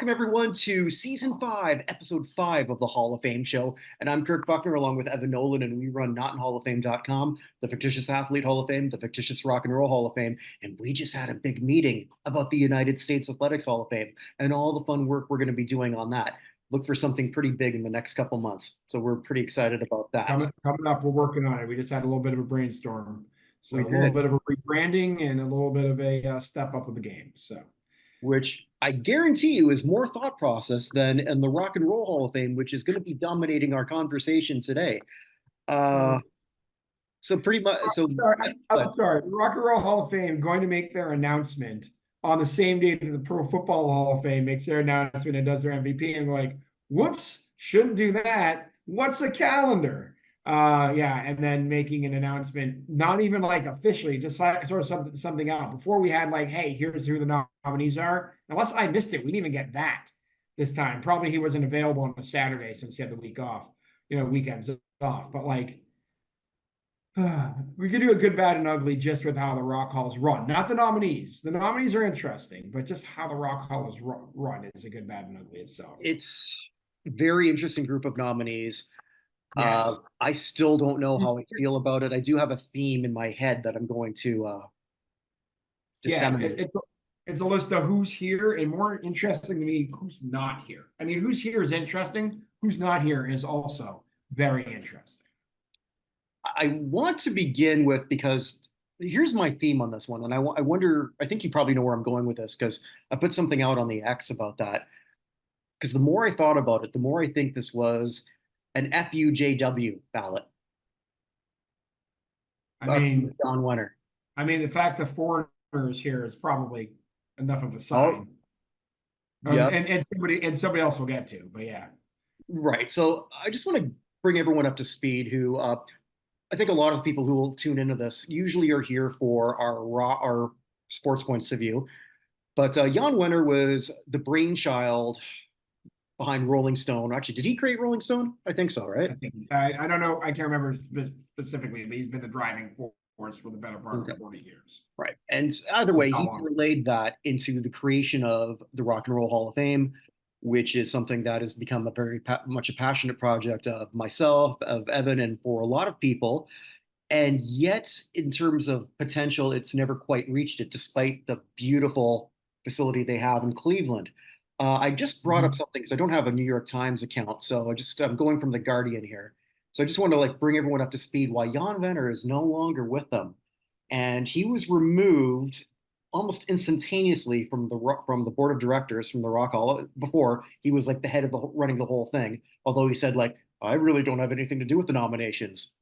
Welcome, everyone, to Season 5, Episode 5 of the Hall of Fame show. And I'm Kirk Buchner, along with Evan Nolan, and we run NotInHallOfFame.com, the fictitious Athlete Hall of Fame, the fictitious Rock and Roll Hall of Fame. And we just had a big meeting about the United States Athletics Hall of Fame and all the fun work we're going to be doing on that. Look for something pretty big in the next couple months. So we're pretty excited about that. Coming up, we're working on it. We just had a little bit of a brainstorm. So We a little did. bit of a rebranding and a little bit of a step up of the game. So Which I guarantee you is more thought process than in the Rock and Roll Hall of Fame, which is going to be dominating our conversation today. Uh, so pretty much, so I'm but sorry. The Rock and Roll Hall of Fame going to make their announcement on the same day that the Pro Football Hall of Fame makes their announcement and does their MVP, and like, whoops, shouldn't do that. What's a calendar? Yeah, and then making an announcement, not even like officially, just like sort of something out. Before we had like, hey, here's who the nominees are. Unless I missed it, we didn't even get that this time. Probably he wasn't available on a Saturday since he had the week off, weekends off. But like, we could do a good, bad, and ugly just with how the Rock Hall's run. Not the nominees. The nominees are interesting, but just how the Rock Hall is run is a good, bad, and ugly itself. it's a very interesting group of nominees. Yes. I still don't know how I feel about it. I do have a theme in my head that I'm going to Yeah, disseminate. it's a list of who's here, and more interesting to me, who's not here. I mean, who's here is interesting. Who's not here is also very interesting. I want to begin with because here's my theme on this one, and I wonder. I think you probably know where I'm going with this because I put something out on the X about that. Because the more I thought about it, the more I think this was an FUJW ballot. I mean, John Wenner. the fact that foreigners here is probably enough of a Oh, sign. yeah. And somebody else will get to, but yeah. Right. So I just want to bring everyone up to speed who I think a lot of the people who will tune into this usually are here for our sports points of view. But Jan Wenner was the brainchild behind Rolling Stone. Actually, did he create Rolling Stone? I think so, right? I don't know. I can't remember specifically, but he's been the driving force for the better part Okay. of 40 years. Right. And either If way, not he longer. relayed that into the creation of the Rock and Roll Hall of Fame, which is something that has become a very much a passionate project of myself, of Evan, and for a lot of people. And yet, in terms of potential, it's never quite reached it, despite the beautiful facility they have in Cleveland. I just brought up Mhm. something because I don't have a New York Times account, so I'm going from the Guardian here. So I just want to like bring everyone up to speed why Jan Venner is no longer with them, and he was removed almost instantaneously from the board of directors from the Rock Hall. Before he was like the head of the running the whole thing, although he said like I really don't have anything to do with the nominations.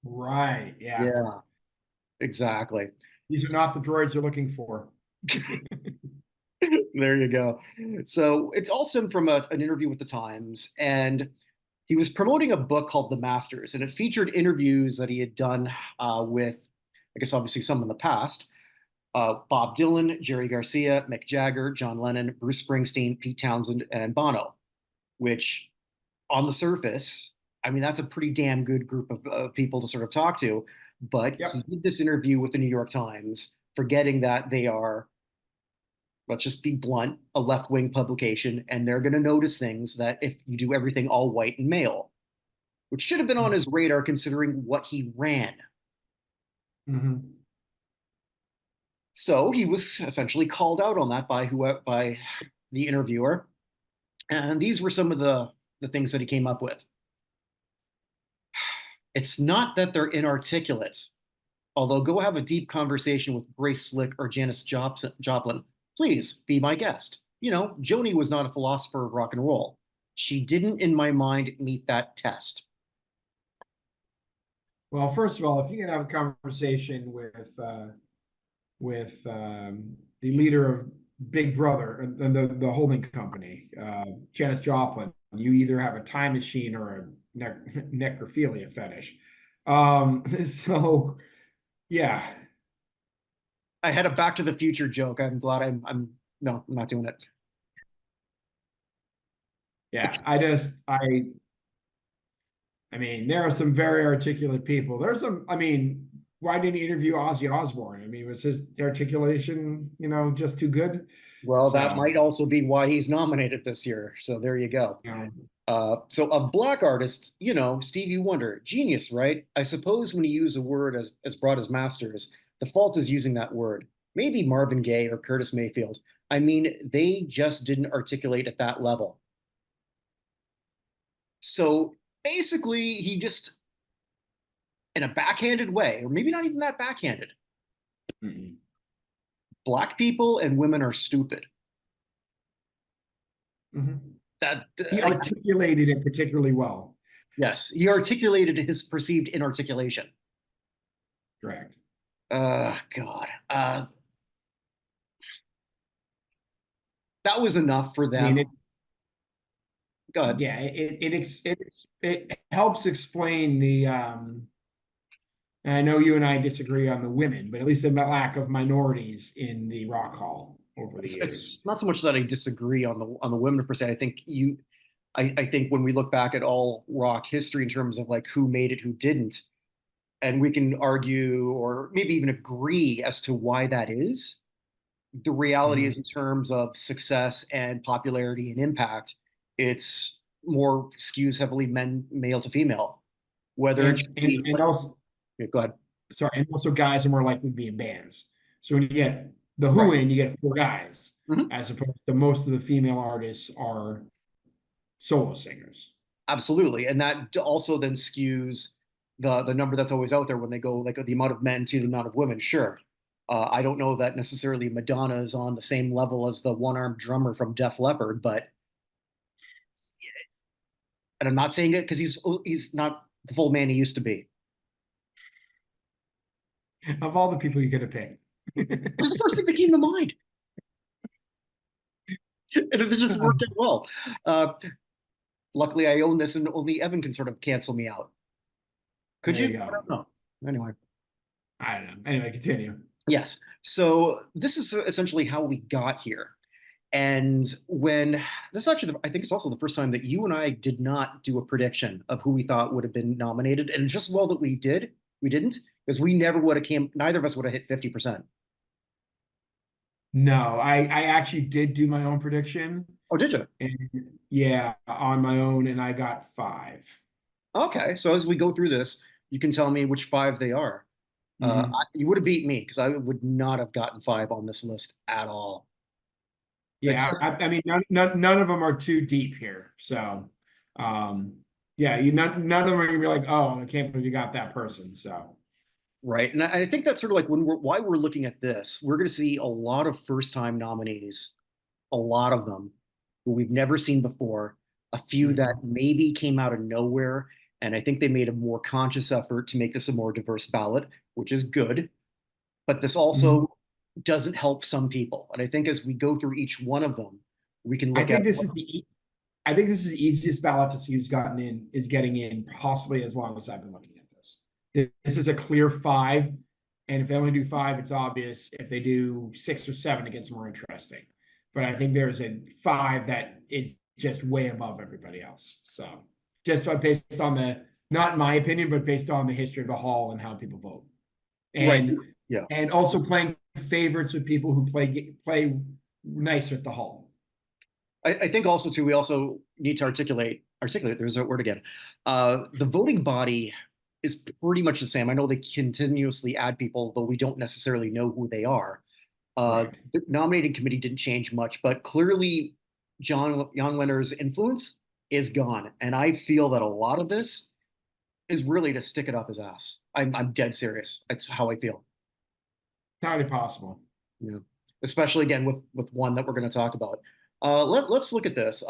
Right. Yeah. Yeah, exactly. These are not the droids you're looking for. There you go. So it's all stemmed from an interview with the Times, and he was promoting a book called The Masters, and it featured interviews that he had done with, I guess, obviously some in the past. Bob Dylan, Jerry Garcia, Mick Jagger, John Lennon, Bruce Springsteen, Pete Townsend, and Bono, which on the surface, I mean, that's a pretty damn good group of people to sort of talk to. But he Yep. did this interview with the New York Times, forgetting that they are, let's just be blunt, a left wing publication, and they're going to notice things that if you do everything all white and male, which should have been on his radar considering what he ran. Mm-hmm. So he was essentially called out on that by the interviewer, and these were some of the things that he came up with. It's not that they're inarticulate, although go have a deep conversation with Grace Slick or Janis Joplin. Please be my guest. You know, Joni was not a philosopher of rock and roll. She didn't, in my mind, meet that test. Well, first of all, if you can have a conversation with the leader of Big Brother and the holding company, Janis Joplin, you either have a time machine or a necrophilia fetish. So yeah, I had a Back to the Future joke. I'm glad no, I'm not doing it. yeah. I mean, there are some very articulate people. There's some. I mean, why didn't he interview Ozzy Osbourne? I mean, was his articulation, just too good? Well, that So, might also be why he's nominated this year. So there you go. you know, So a black artist, Stevie Wonder, genius, right? I suppose when you use a word as broad as masters, the fault is using that word. Maybe Marvin Gaye or Curtis Mayfield. I mean, they just didn't articulate at that level. So basically, he just, in a backhanded way, or maybe not even that backhanded, mm-mm. black people and women are stupid. Mhm. That He articulated it particularly well. Yes, he articulated his perceived inarticulation. Correct. God. That was enough for I mean, them. Go ahead. yeah, it helps explain the and I know you and I disagree on the women, but at least the lack of minorities in the Rock Hall over the years. It's not so much that I disagree on the women per se. I think when we look back at all rock history in terms of like who made it, who didn't, and we can argue or maybe even agree as to why that is. The reality Mhm. is, in terms of success and popularity and impact, it's more skews heavily male to female. Whether it should be, And also, yeah, go ahead. sorry, and also guys are more likely to be in bands. So when you get the Who Right. in, you get four guys, Mhm. as opposed to most of the female artists are solo singers. Absolutely, and that also then skews the number that's always out there when they go like the amount of men to the amount of women. Sure, I don't know that necessarily Madonna is on the same level as the one-armed drummer from Def Leppard, but and I'm not saying it because he's not the full man he used to be. Of all the people you could have picked. It was the first thing that came to mind, and it just worked out well. Uh, Luckily, I own this, and only Evan can sort of cancel me out. Could There you? you I go. don't know. Anyway. I don't know. Anyway, continue. Yes. So this is essentially how we got here. And when this is actually, I think it's also the first time that you and I did not do a prediction of who we thought would have been nominated. And just well that we didn't, because we never would have neither of us would have hit 50%. No, I actually did do my own prediction. Oh, did you? And yeah, on my own, and I got five. Okay. So as we go through this, you can tell me which five they are. Mhm. You would have beat me because I would not have gotten five on this list at all. Yeah, Except I mean, none of them are too deep here. So, um, yeah, none of them are gonna be like, oh, I can't believe you got that person. So, Right. And I think that's sort of like why we're looking at this. We're going to see a lot of first time nominees, a lot of them who we've never seen before, a few that mhm, maybe came out of nowhere. And I think they made a more conscious effort to make this a more diverse ballot, which is good. But this mhm. also doesn't help some people. And I think as we go through each one of them, we can I look at, think this is I think this is the easiest ballot that's who's gotten in is getting in possibly as long as I've been looking at this. This is a clear five, and if they only do five, it's obvious. If they do six or seven, it gets more interesting. But I think there's a five that is just way above everybody else. So just based on the, not in my opinion, but based on the history of the hall and how people vote, right. and Yeah. also playing favorites with people who play nicer at the hall. I think also too, we also need to articulate, there's that word again. The voting body is pretty much the same. I know they continuously add people, though we don't necessarily know who they are. Correct. The nominating committee didn't change much, but clearly Jan Wenner's influence is gone. And I feel that a lot of this is really to stick it up his ass. I'm dead serious. That's how I feel. Entirely possible. Yeah. Especially again with one that we're going to talk about. Let's look at this.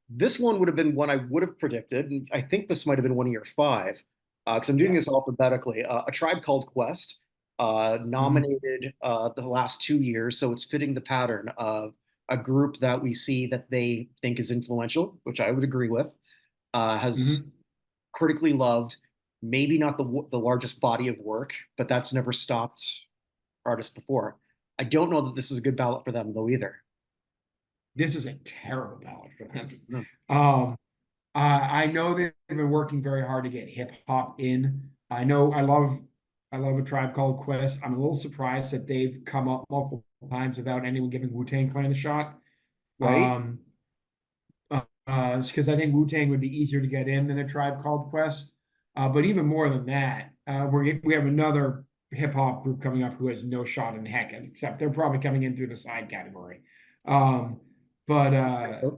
This one would have been one I would have predicted, and I think this might have been one of your five, because I'm doing this Yes. alphabetically. A Tribe Called Quest, Mhm. nominated the last 2 years, so it's fitting the pattern of a group that we see that they think is influential, which I would agree with, has Mhm. critically loved, maybe not the largest body of work, but that's never stopped artists before. I don't know that this is a good ballot for them though either. This is a terrible ballot for them. No. I know they've been working very hard to get hip hop in. I know I love I love A Tribe Called Quest. I'm a little surprised that they've come up multiple times without anyone giving Wu-Tang Clan a shot. right? Because I think Wu-Tang would be easier to get in than A Tribe Called Quest. But even more than that, we have another hip hop group coming up who has no shot in heck, except they're probably coming in through the side category. Um, but I'm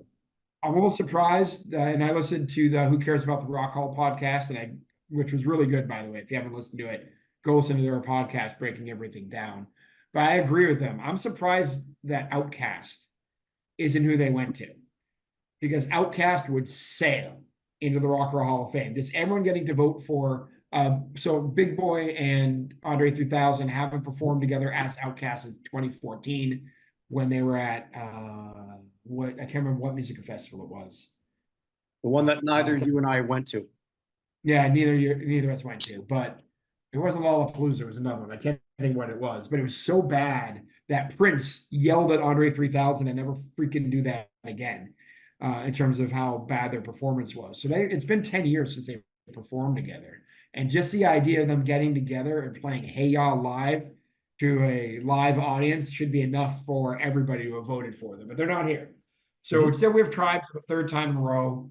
a little surprised, and I listened to the Who Cares About the Rock Hall podcast, which was really good, by the way. If you haven't listened to it, go listen to their podcast, breaking everything down. But I agree with them. I'm surprised that Outkast isn't who they went to, because Outkast would sail into the Rock and Roll Hall of Fame. Just everyone getting to vote for. So Big Boy and Andre 3000 haven't performed together as Outkast since 2014 when they were at what I can't remember what music festival it was. The one that neither It's you and I went to. Yeah, neither of us went to, but it wasn't Lollapalooza. It was another one. I can't think what it was, but it was so bad that Prince yelled at Andre 3000 and never freaking do that again. In terms of how bad their performance was. So it's been 10 years since they performed together. And just the idea of them getting together and playing Hey Ya live to a live audience should be enough for everybody to have voted for them, but they're not here. So Mhm. instead, we have Tribe for the third time in a row.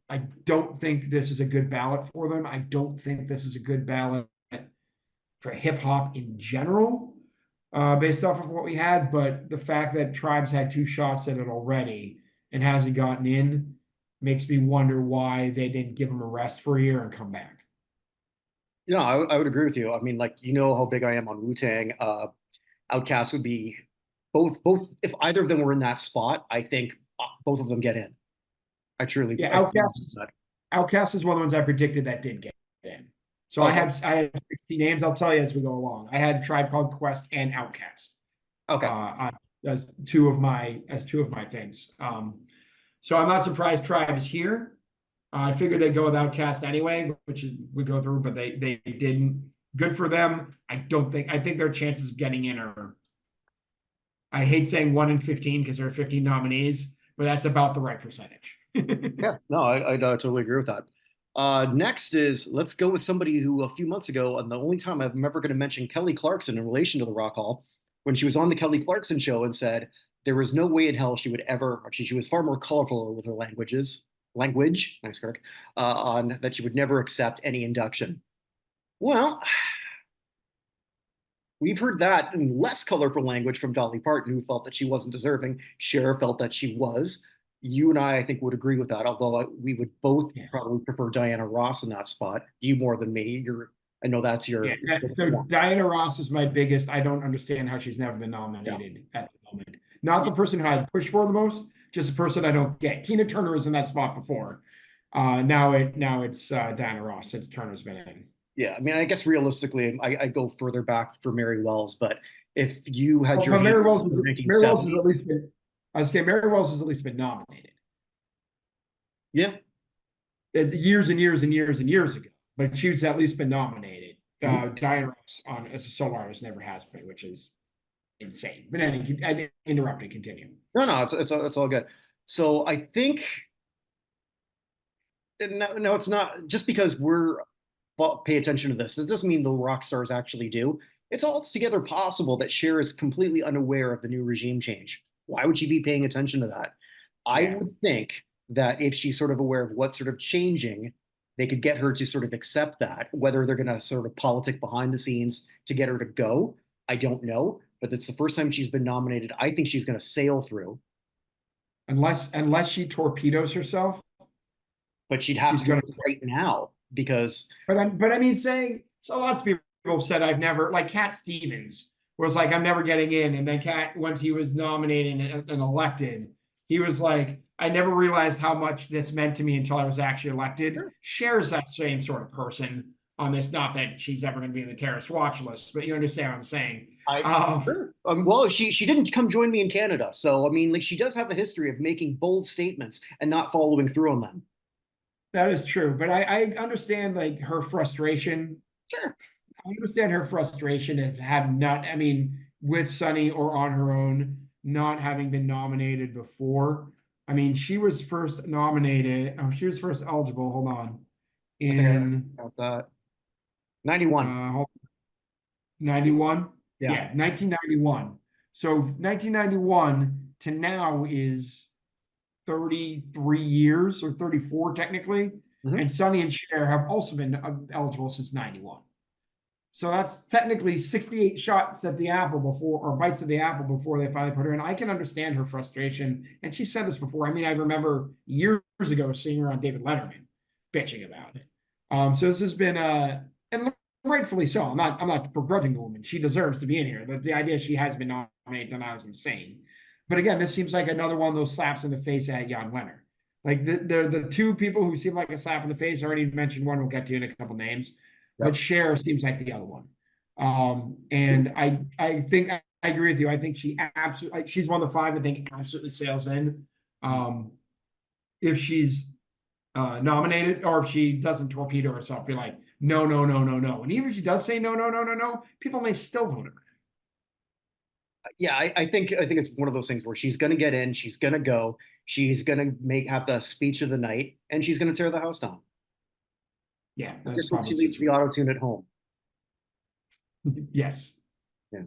I don't think this is a good ballot for them. I don't think this is a good ballot for hip hop in general, based off of what we had. But the fact that Tribes had two shots at it already and hasn't gotten in makes me wonder why they didn't give him a rest for a year and come back. Yeah, I would agree with you. I mean, like, you know how big I am on Wu-Tang. Outcast would be both if either of them were in that spot, I think both of them get in. Yeah, I truly believe that. Outcast is one of the ones I predicted that did get in. So Okay. I have 60 names. I'll tell you as we go along. I had Tribe Called Quest and Outcast. Okay. As two of my things. So I'm not surprised Tribe is here. I figured they'd go with Outcast anyway, which we go through, but they didn't. Good for them. I think their chances of getting in are. I hate saying 1 in 15 because there are 15 nominees, but that's about the right percentage. Yeah, no, I totally agree with that. Next is let's go with somebody who a few months ago, and the only time I'm ever going to mention Kelly Clarkson in relation to the Rock Hall, when she was on the Kelly Clarkson show and said there was no way in hell she would ever, actually, she was far more colorful with her language, thanks, Kirk, on that she would never accept any induction. Well, we've heard that in less colorful language from Dolly Parton, who felt that she wasn't deserving. Cher felt that she was. You and I think, would agree with that, although we would both Yes. probably prefer Diana Ross in that spot. You more than me. I know that's Yeah. your So one. Diana Ross is my biggest. I don't understand how she's never been Yeah. nominated at the moment. Not the person who I'd push for the most, just the person I don't get. Tina Turner was in that spot before. Now it's Diana Ross since Turner's been in. Yeah. I mean, I guess realistically, I go further back for Mary Wells, but if you had Well, your but hand in Mary Wells has 1970, at least been. I was saying Mary Wells has at least been nominated. yeah. It's years and years and years and years ago, but she's at least been nominated. Mhm. Diana Ross on as a solo artist never has been, which is insane. But anyway, I interrupted. Continue. No, no, it's all good. So I think no, no, it's not just because we're pay attention to this. It doesn't mean the rock stars actually do. It's altogether possible that Cher is completely unaware of the new regime change. Why would she be paying attention to that? I Yeah. would think that if she's sort of aware of what's sort of changing, they could get her to sort of accept that. Whether they're going to sort of politic behind the scenes to get her to go, I don't know. But it's the first time she's been nominated. I think she's going to sail through, Unless she torpedoes herself, but she'd have she's to do going it to. right now because But I mean, saying so lots of people said I've never like Cat Stevens was like I'm never getting in, and then Cat once he was nominated and elected, he was like I never realized how much this meant to me until I was actually elected. sure, Shares that same sort of person on this. Not that she's ever going to be in the terrorist watch list, but you understand what I'm saying. I Um, sure. Well, she didn't come join me in Canada, so I mean, like she does have a history of making bold statements and not following through on them. that is true, but I understand like her frustration. Sure. I understand her frustration of have not, I mean, with Sunny or on her own, not having been nominated before. I mean, she was first nominated. Oh, she was first eligible. Hold on. I think I In got that. 91. hold 91? Yeah. Yeah, 1991. So 1991 to now is 33 years or 34 technically. Mhm. And Sonny and Cher have also been eligible since 91. So that's technically 68 shots at the apple before, or bites of the apple before they finally put her in. I can understand her frustration. And she said this before. I mean, I remember years ago seeing her on David Letterman bitching about it. So this has been and rightfully so. I'm not begrudging the woman. She deserves to be in here. The idea she has been nominated, then I was insane. But again, this seems like another one of those slaps in the face at Jan Wenner. Like they're the two people who seem like a slap in the face. I already mentioned one. We'll get to in a couple names, but Yep. Cher seems like the other one. And I think I agree with you. I think she absolutely she's one of the five I think absolutely sails in. Um, if she's nominated or if she doesn't torpedo herself, be like, no, no, no, no, no. And even if she does say no, no, no, no, no, people may still vote her. Yeah, I think it's one of those things where she's gonna get in, she's gonna go, she's gonna make have the speech of the night, and she's gonna tear the house down. Yeah, that's Just when probably she leaves the true. auto tune at home. Yes. Yeah.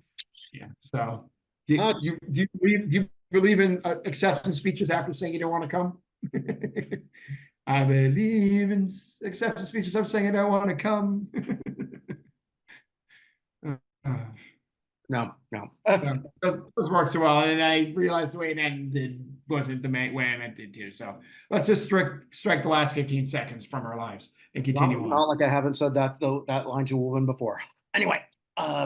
Yeah. So do Uh, you do you believe in acceptance speeches after saying you don't want to come? I believe in acceptance speeches. I'm saying I don't want to come. Uh, no, no. those work so well, and I realized the way it ended wasn't the way I meant it to. So let's just strike the last 15 seconds from our lives and It's not, continue not on. like I haven't said that though that line to a woman before. Anyway, Yeah.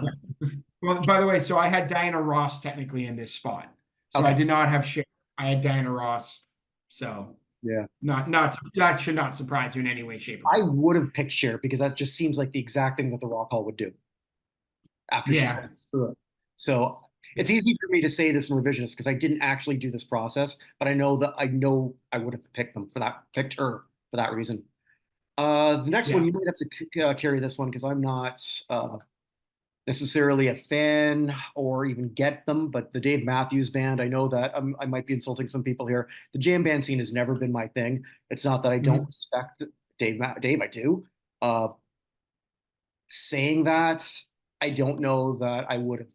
Well, by the way, so I had Diana Ross technically in this spot. So I okay, did not have Cher. I had Diana Ross. So yeah. not that should not surprise you in any way, shape, or I form. would have picked Cher because that just seems like the exact thing that the Rock Hall would do after she Yeah. says screw it. So it's easy for me to say this in revisionist because I didn't actually do this process, but I know I would have picked her for that reason. The next one Yeah. you might have to carry this one because I'm not necessarily a fan or even get them, but the Dave Matthews Band, I know that I might be insulting some people here. The jam band scene has never been my thing. It's not that I don't Mhm. respect Dave, I do. Uh, Saying that, I don't know that I would have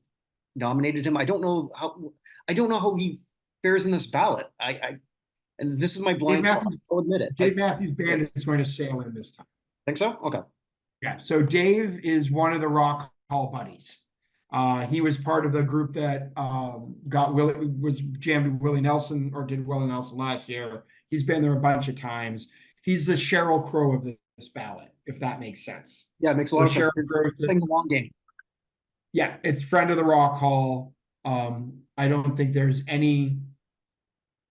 nominated him. I don't know how he fares in this ballot. And this is my Dave blind spot. Matthews, I'll admit it. Dave Matthews Band is going to sail in this time. Think so? Okay. Yeah. So Dave is one of the Rock Hall buddies. He was part of the group that got Willie was jammed with Willie Nelson or did Willie Nelson last year. He's been there a bunch of times. He's the Sheryl Crow of this ballot, if that makes sense. Yeah, it makes a So lot of sense. Sheryl Crow, Playing the long game. yeah, it's friend of the Rock Hall. I don't think there's any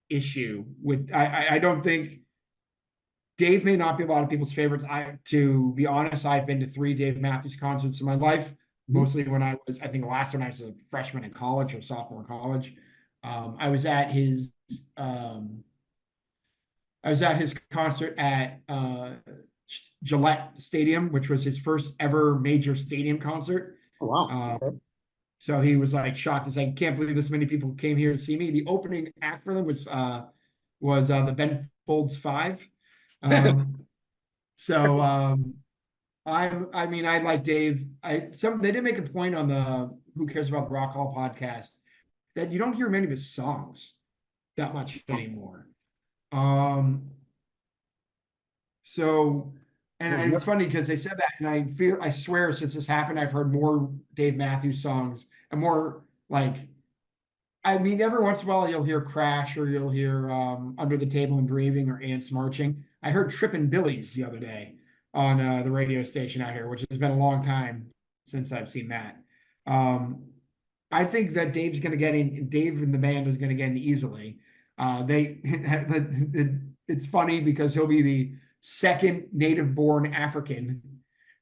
issue with. I don't think Dave may not be a lot of people's favorites. To be honest, I've been to three Dave Matthews concerts in my life. Mhm. Mostly when I think the last one I was a freshman in college or sophomore in college. I was at his um, I was at his concert at Gillette Stadium, which was his first ever major stadium concert. Oh, wow. Um, Okay. so he was like shocked. He's like, can't believe this many people came here to see me. The opening act for them was the Ben Folds Five. Um, so I mean, I like Dave. They did make a point on the Who Cares About the Rock Hall podcast that you don't hear many of his songs that much anymore. Um, so and it's funny because they said that, and I swear since this happened, I've heard more Dave Matthews songs and more like I mean, every once in a while you'll hear Crash or you'll hear Under the Table and Grieving or Ants Marching. I heard Trippin' Billies the other day on the radio station out here, which has been a long time since I've seen that. Um, I think that Dave's going to get in. Dave and the band is going to get in easily. They, it's funny because he'll be the second native-born African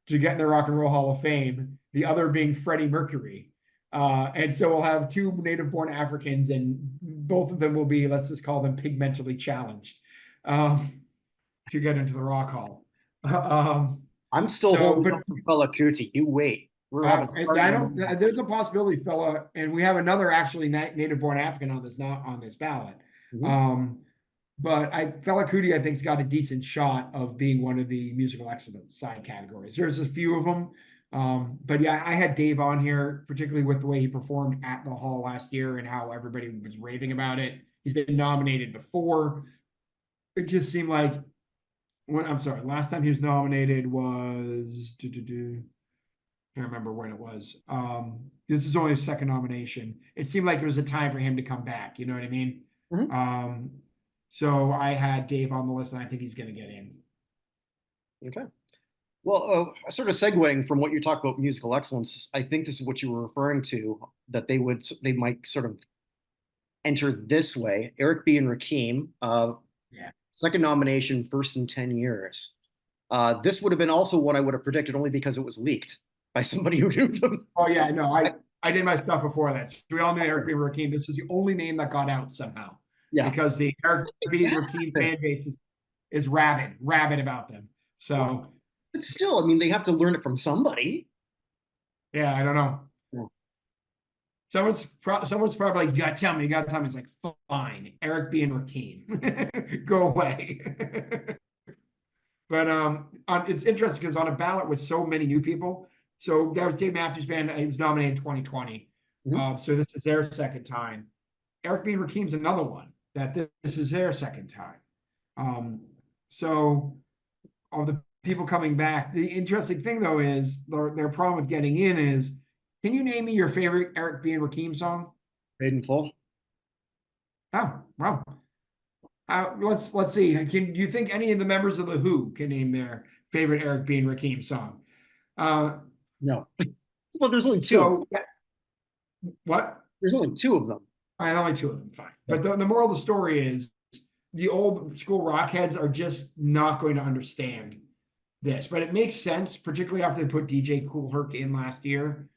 to get in the Rock and Roll Hall of Fame. The other being Freddie Mercury. And so we'll have two native-born Africans, and both of them will be, let's just call them pigmentally challenged to get into the Rock Hall. I'm still So, holding but up for Fela Kuti. You wait. We're having a I party. don't. There's a possibility, fella, and we have another actually native-born African on this not on this ballot. Mhm. Um, but Fela Kuti, I think's got a decent shot of being one of the musical excellence side categories. There's a few of them, But yeah, I had Dave on here, particularly with the way he performed at the Hall last year and how everybody was raving about it. He's been nominated before. It just seemed like I'm sorry, last time he was nominated was can't remember when it was. This is only his second nomination. It seemed like it was a time for him to come back. You know what I mean? Mhm. Um, so I had Dave on the list, and I think he's going to get in. Okay. Well, sort of segueing from what you talked about musical excellence, I think this is what you were referring to, that they might sort of enter this way. Eric B. and Rakim, Yeah. second nomination, first in 10 years. This would have been also one I would have predicted only because it was leaked by somebody who knew them. Oh yeah, no, I did my stuff before that. So we all knew Eric B. Rakim. This is the only name that got out somehow Yeah. because the Eric B. Yeah. Rakim fan base is rabid about them. So But still, I mean, they have to learn it from somebody. yeah, I don't know. Yeah. Someone's probably like, you gotta tell me. It's like, fine, Eric B. and Rakim, go away. But it's interesting because on a ballot with so many new people, so that was Dave Matthews Band. He was nominated in 2020. Mhm. So this is their second time. Eric B. and Rakim's another one that this is their second time. Um, so of the people coming back, the interesting thing though is their problem with getting in is, can you name me your favorite Eric B. and Rakim song? Paid in full. Oh, well, let's see. Do you think any of the members of the Who can name their favorite Eric B. and Rakim song? Uh, No. Well, there's only two. so what? There's only two of them. I only two of them, fine. Yeah. But the moral of the story is the old school rock heads are just not going to understand this. But it makes sense, particularly after they put DJ Kool Herc in last year,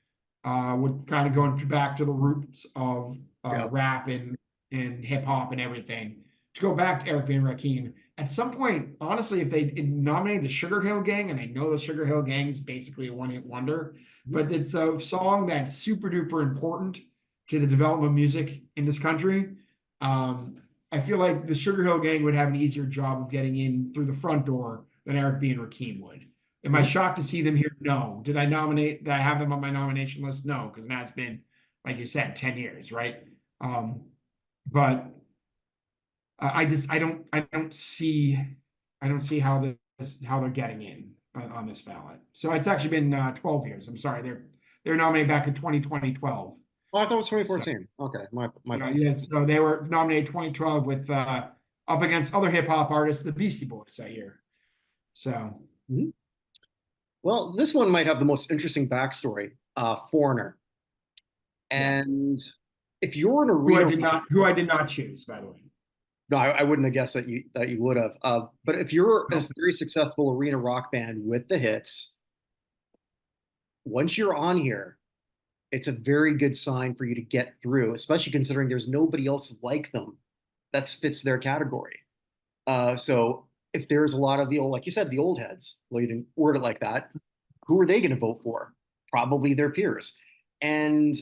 with kind of going back to the roots of Yeah. rap and hip hop and everything. To go back to Eric B. and Rakim, at some point, honestly, if they nominated the Sugar Hill Gang, and I know the Sugar Hill Gang is basically a one-hit wonder, but it's a song that's super duper important to the development of music in this country. I feel like the Sugar Hill Gang would have an easier job of getting in through the front door than Eric B. and Rakim would. Am I Mhm. shocked to see them here? No. Did I have them on my nomination list? No, because now it's been, like you said, 10 years, right? But I don't see how they're getting in on this ballot. So it's actually been 12 years. I'm sorry. They're nominated back in 2012. Oh, I thought it was So 2014. Okay, my bad. yeah, so they were nominated 2012 with up against other hip hop artists, the Beastie Boys that year. So Mhm. Well, this one might have the most interesting backstory. Foreigner, yeah, and if you're an arena, who I did not choose, by the way. no, I wouldn't have guessed that you would have. But if you're a No. very successful arena rock band with the hits, once you're on here, it's a very good sign for you to get through, especially considering there's nobody else like them that fits their category. So if there's a lot of the old, like you said, the old heads, well, you didn't word it like that, who are they going to vote for? Probably their peers. And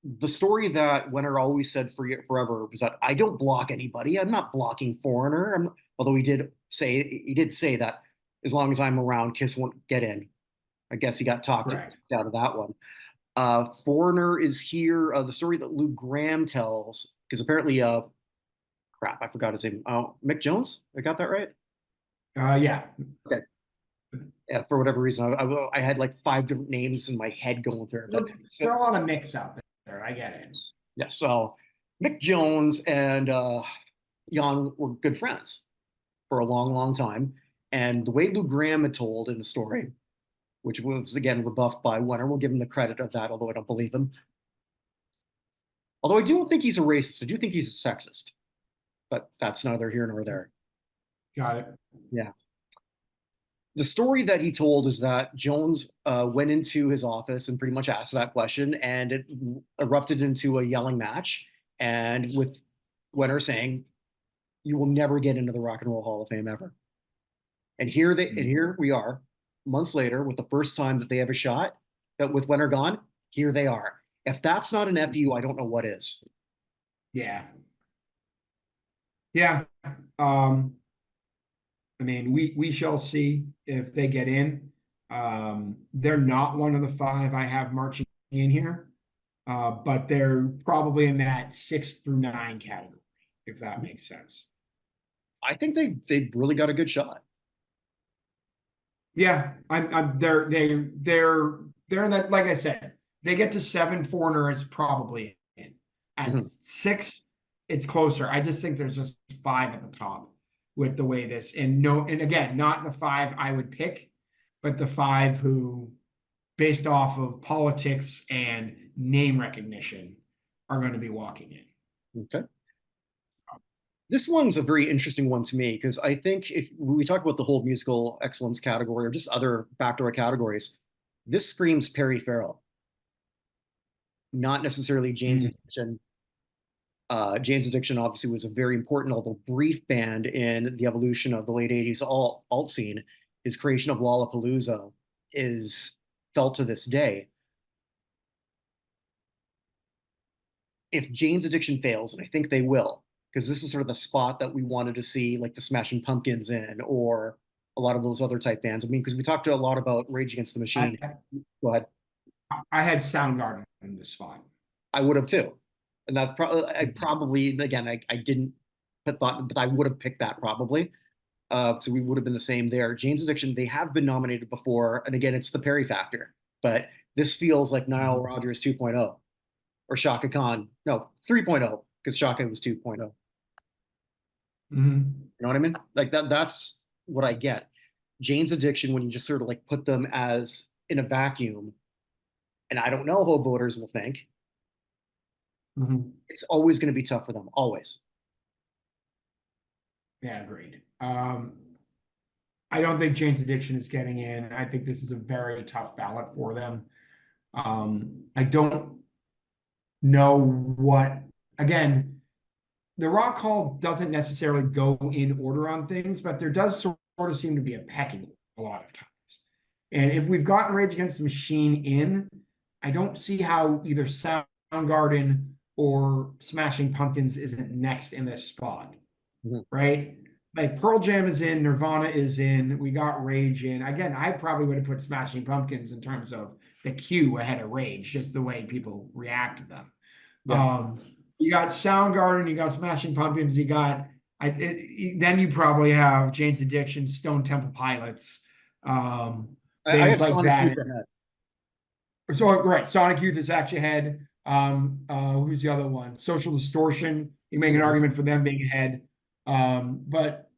the story that Wenner always said forever was that I don't block anybody. I'm not blocking Foreigner. Although he did say that as long as I'm around, Kiss won't get in. I guess he got talked Correct. out of that one. Foreigner is here. The story that Lou Graham tells, because apparently, crap, I forgot his name. Mick Jones. I got that right. Yeah. Okay. Yeah, for whatever reason, I had like five different names in my head going through it. But There so, are a lot of mix out there. I get it. yeah, so Mick Jones and Jan were good friends for a long, long time. And the way Lou Graham had told in the story, which was again rebuffed by Wenner, we'll give him the credit of that, although I don't believe him. Although I don't think he's a racist, I do think he's a sexist, but that's neither here nor there. Got it. Yeah. The story that he told is that Jones went into his office and pretty much asked that question, and it erupted into a yelling match. And with Wenner saying, "You will never get into the Rock and Roll Hall of Fame ever." And here we are, months later, with the first time that they have a shot. That with Wenner gone, here they are. If that's not an FU, I don't know what is. Yeah. Yeah. Um, I mean, we shall see if they get in. They're not one of the five I have marching in here, but they're probably in that 6 through 9 category, if that makes sense. I think they really got a good shot. Yeah, they're in that. Like I said, they get to 7. Foreigner is probably in. At Mhm. 6, it's closer. I just think there's just 5 at the top with the way this, and no, and again, not the 5 I would pick, but the 5 who, based off of politics and name recognition, are going to be walking in. Okay. This one's a very interesting one to me because I think if we talk about the whole musical excellence category or just other backdoor categories, this screams Perry Farrell, not necessarily Jane's Mm. Addiction. Jane's Addiction obviously was a very important, although brief, band in the evolution of the late 80s alt scene. His creation of Lollapalooza is felt to this day. If Jane's Addiction fails, and I think they will, because this is sort of the spot that we wanted to see, like the Smashing Pumpkins in, or a lot of those other type bands. I mean, because we talked a lot about Rage Against the Machine. I Go ahead. I had Soundgarden in this spot. I would have too, and I probably again I didn't put thought, but I would have picked that probably. So we would have been the same there. Jane's Addiction, they have been nominated before, and again, it's the Perry factor. But this feels like Nile Mhm. Rodgers 2.0 or Shaka Khan, no 3.0 because Shaka was 2.0. Mhm. You know what I mean? Like that's what I get. Jane's Addiction, when you just sort of like put them as in a vacuum, and I don't know how voters will think, Mhm. it's always going to be tough for them. Always. Yeah, agreed. I don't think Jane's Addiction is getting in. I think this is a very tough ballot for them. I don't know what, again, the Rock Hall doesn't necessarily go in order on things, but there does sort of seem to be a pecking a lot of times. And if we've gotten Rage Against the Machine in, I don't see how either Soundgarden or Smashing Pumpkins isn't next in this spot, Mhm. right? Like Pearl Jam is in, Nirvana is in, we got Rage in. Again, I probably would have put Smashing Pumpkins in terms of the queue ahead of Rage, just the way people react to them. Yeah. Um, you got Soundgarden, you got Smashing Pumpkins, you got then you probably have Jane's Addiction, Stone Temple Pilots, I bands have like Sonic Youth that. ahead. So right, Sonic Youth is actually ahead. Who's the other one? Social Distortion. You make an argument for them being ahead. But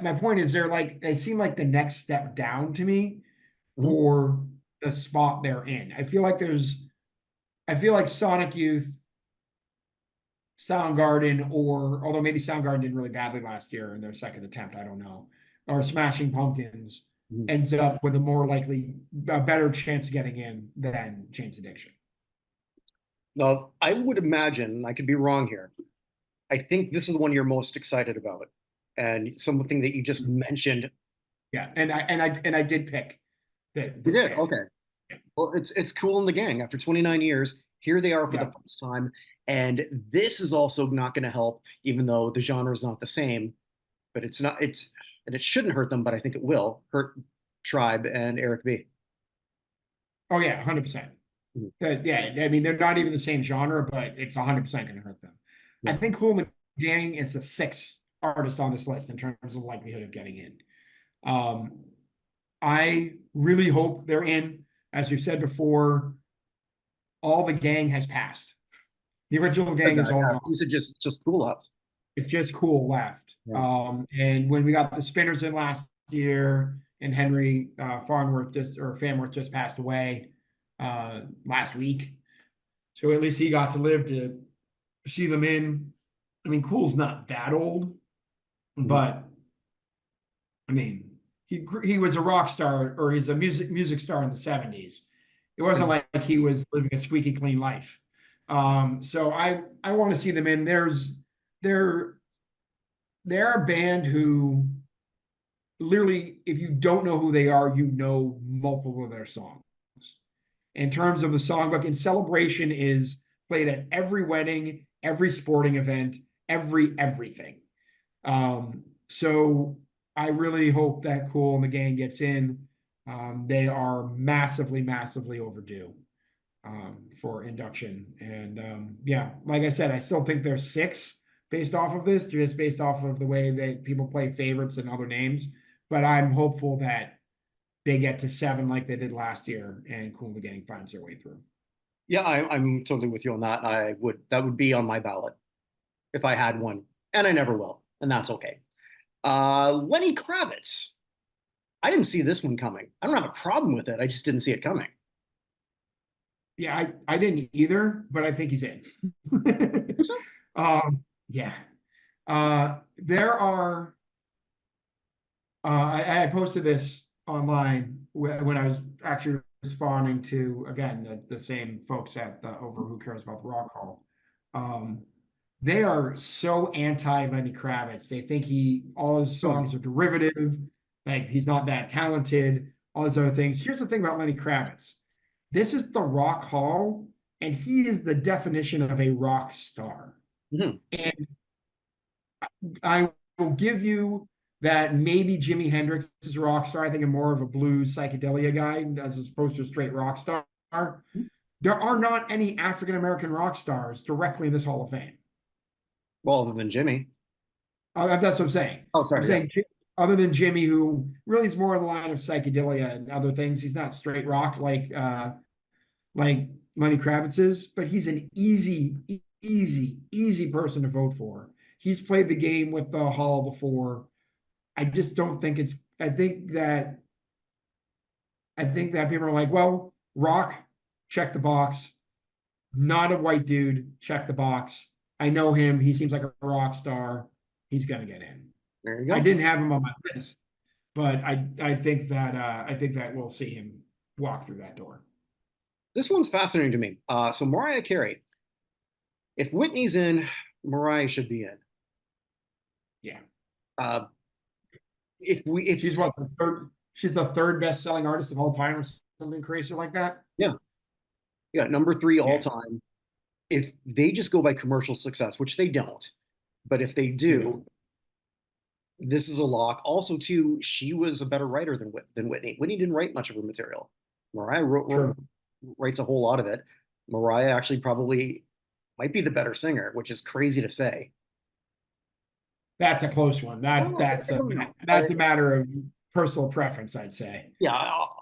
my point is, they seem like the next step down to me Mhm. for the spot they're in. I feel like Sonic Youth, Soundgarden, or although maybe Soundgarden did really badly last year in their second attempt, I don't know, or Smashing Pumpkins Mhm. ends up with a better chance of getting in than Jane's Addiction. Now, I would imagine, I could be wrong here. I think this is the one you're most excited about. And something that you just mentioned. Yeah, and I did pick You this did. band. Okay. Well, it's Cool in the Gang. After 29 years, here they are for the Yeah. first time. And this is also not going to help, even though the genre is not the same. But it's not, it's, and it shouldn't hurt them, but I think it will hurt Tribe and Eric B. Oh yeah, 100%. Mhm. Yeah, I mean they're not even the same genre, but it's 100% going to hurt them. Yeah. I think Cool and the Gang is the sixth artist on this list in terms of likelihood of getting in. Um, I really hope they're in. As we've said before, all the gang has passed. The original Said gang is that, all yeah. gone. You said just Cool left. It's just Cool left. Yeah. And when we got the Spinners in last year, and Henry Fanworth just passed away last week, so at least he got to live to see them in. I mean, Cool's not that old, Mhm. but I mean, he was a rock star, or he's a music star in the '70s. It wasn't like he was living a squeaky clean life. So I want to see them in. They're they're a band who literally, if you don't know who they are, you know multiple of their songs. In terms of the songbook, and Celebration is played at every wedding, every sporting event, everything. So I really hope that Cool and the Gang gets in. They are massively, massively overdue for induction. And yeah, like I said, I still think they're six based off of this, just based off of the way that people play favorites and other names. But I'm hopeful that they get to seven like they did last year, and Cool finds their way through. Yeah, I'm totally with you on that. That would be on my ballot if I had one, and I never will, and that's okay. Lenny Kravitz. I didn't see this one coming. I don't have a problem with it. I just didn't see it coming. Yeah, I didn't either, but I think he's in. So, Yeah. There are I posted this online when I was actually responding to again the same folks at the over Who Cares About the Rock Hall. Um, they are so anti Lenny Kravitz. They think all his oh, yeah. songs are derivative, like he's not that talented, all these other things. Here's the thing about Lenny Kravitz. This is the Rock Hall, and he is the definition of a rock star. Mhm. And I will give you that maybe Jimi Hendrix is a rock star. I think I'm more of a blues psychedelia guy as opposed to a straight rock star. There are not any African American rock stars directly in this Hall of Fame. Well, other than Jimmy. That's what I'm saying. Oh, I'm sorry. Yeah. saying other than Jimmy, who really is more in the line of psychedelia and other things. He's not straight rock like Lenny Kravitz is, but he's an easy person to vote for. He's played the game with the Hall before. I just don't think it's. I think that people are like, well, rock, check the box. Not a white dude, check the box. I know him. He seems like a rock star. He's gonna get in. There you I go. didn't have him on my list, but I think that we'll see him walk through that door. This one's fascinating to me. So Mariah Carey. If Whitney's in, Mariah should be in. Yeah. Uh, if we, if She's what the third she's the third best selling artist of all time or something crazy like that. Yeah, yeah, number three all Yeah, time. If they just go by commercial success, which they don't, but if they they do, don't. this is a lock. Also, too, she was a better writer than Whitney. Whitney didn't write much of her material. Mariah True. writes a whole lot of it. Mariah actually probably might be the better singer, which is crazy to say. That's a close one. That Well, that's I a don't know. that's a matter of personal preference, I'd say. Yeah,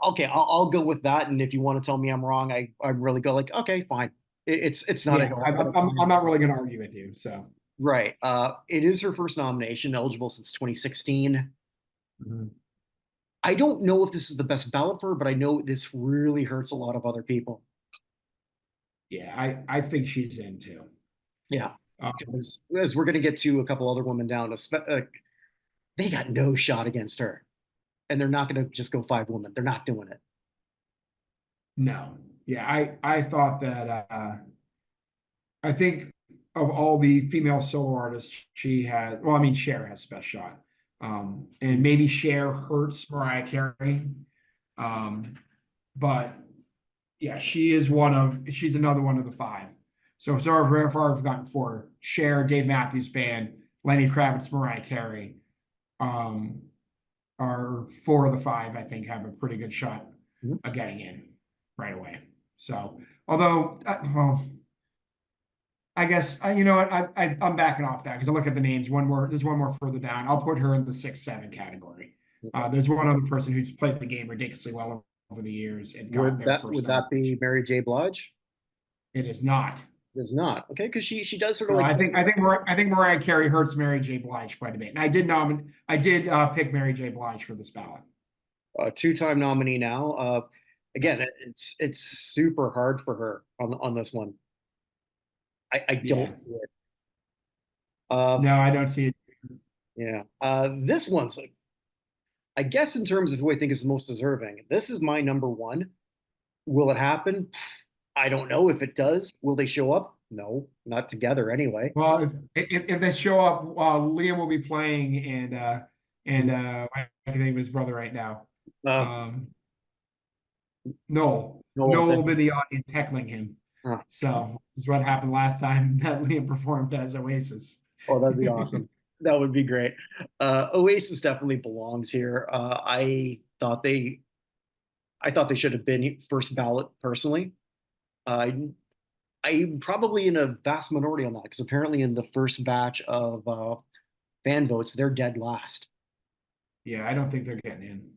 okay, I'll go with that. And if you want to tell me I'm wrong, I really go like, okay, fine. It's not a Yeah, hill I'm I'm gonna I'm, climb. I'm not really going to argue with you. So Right. It is her first nomination, eligible since 2016. mhm. I don't know if this is the best ballot for her, but I know this really hurts a lot of other people. Yeah, I think she's in too. Yeah, Um, because as we're going to get to a couple other women down, they got no shot against her, and they're not going to just go five women. They're not doing it. no, yeah, I thought that I think of all the female solo artists she had. Well, I mean, Cher has the best shot, and maybe Cher hurts Mariah Carey, um, but yeah, she's another one of the five. So far I've gotten four: Cher, Dave Matthews Band, Lenny Kravitz, Mariah Carey. Um, are four of the five, I think, have a pretty good shot Mhm. of getting in right away. So, although, well, I guess you know what, I'm backing off that because I look at the names. There's one more further down. I'll put her in the 6-7 category. Okay. There's one other person who's played the game ridiculously well over the years and got their first Would number. that be Mary J. Blige? It is not. It is not. Okay, because she does sort of No, like I think Mariah Carey hurts Mary J. Blige quite a bit, and I did pick Mary J. Blige for this ballot. a two-time nominee now. Again, it's super hard for her on this one. I Yeah, don't see it. Uh, no, I don't see it. yeah. This one's like, I guess in terms of who I think is the most deserving, this is my number one. Will it happen? I don't know. If it does, will they show up? No, not together anyway. Well, if they show up, Liam will be playing, and I can think of his brother right now. Uh, Um, Noel, Nolan, Noel thank will you. be the audience heckling him. Huh. So this is what happened last time that Liam performed as Oasis. Oh, that'd be awesome. That would be great. Oasis definitely belongs here. I thought they I thought they should have been first ballot personally. I'm probably in a vast minority on that because apparently in the first batch of fan votes, they're dead last. Yeah, I don't think they're getting in.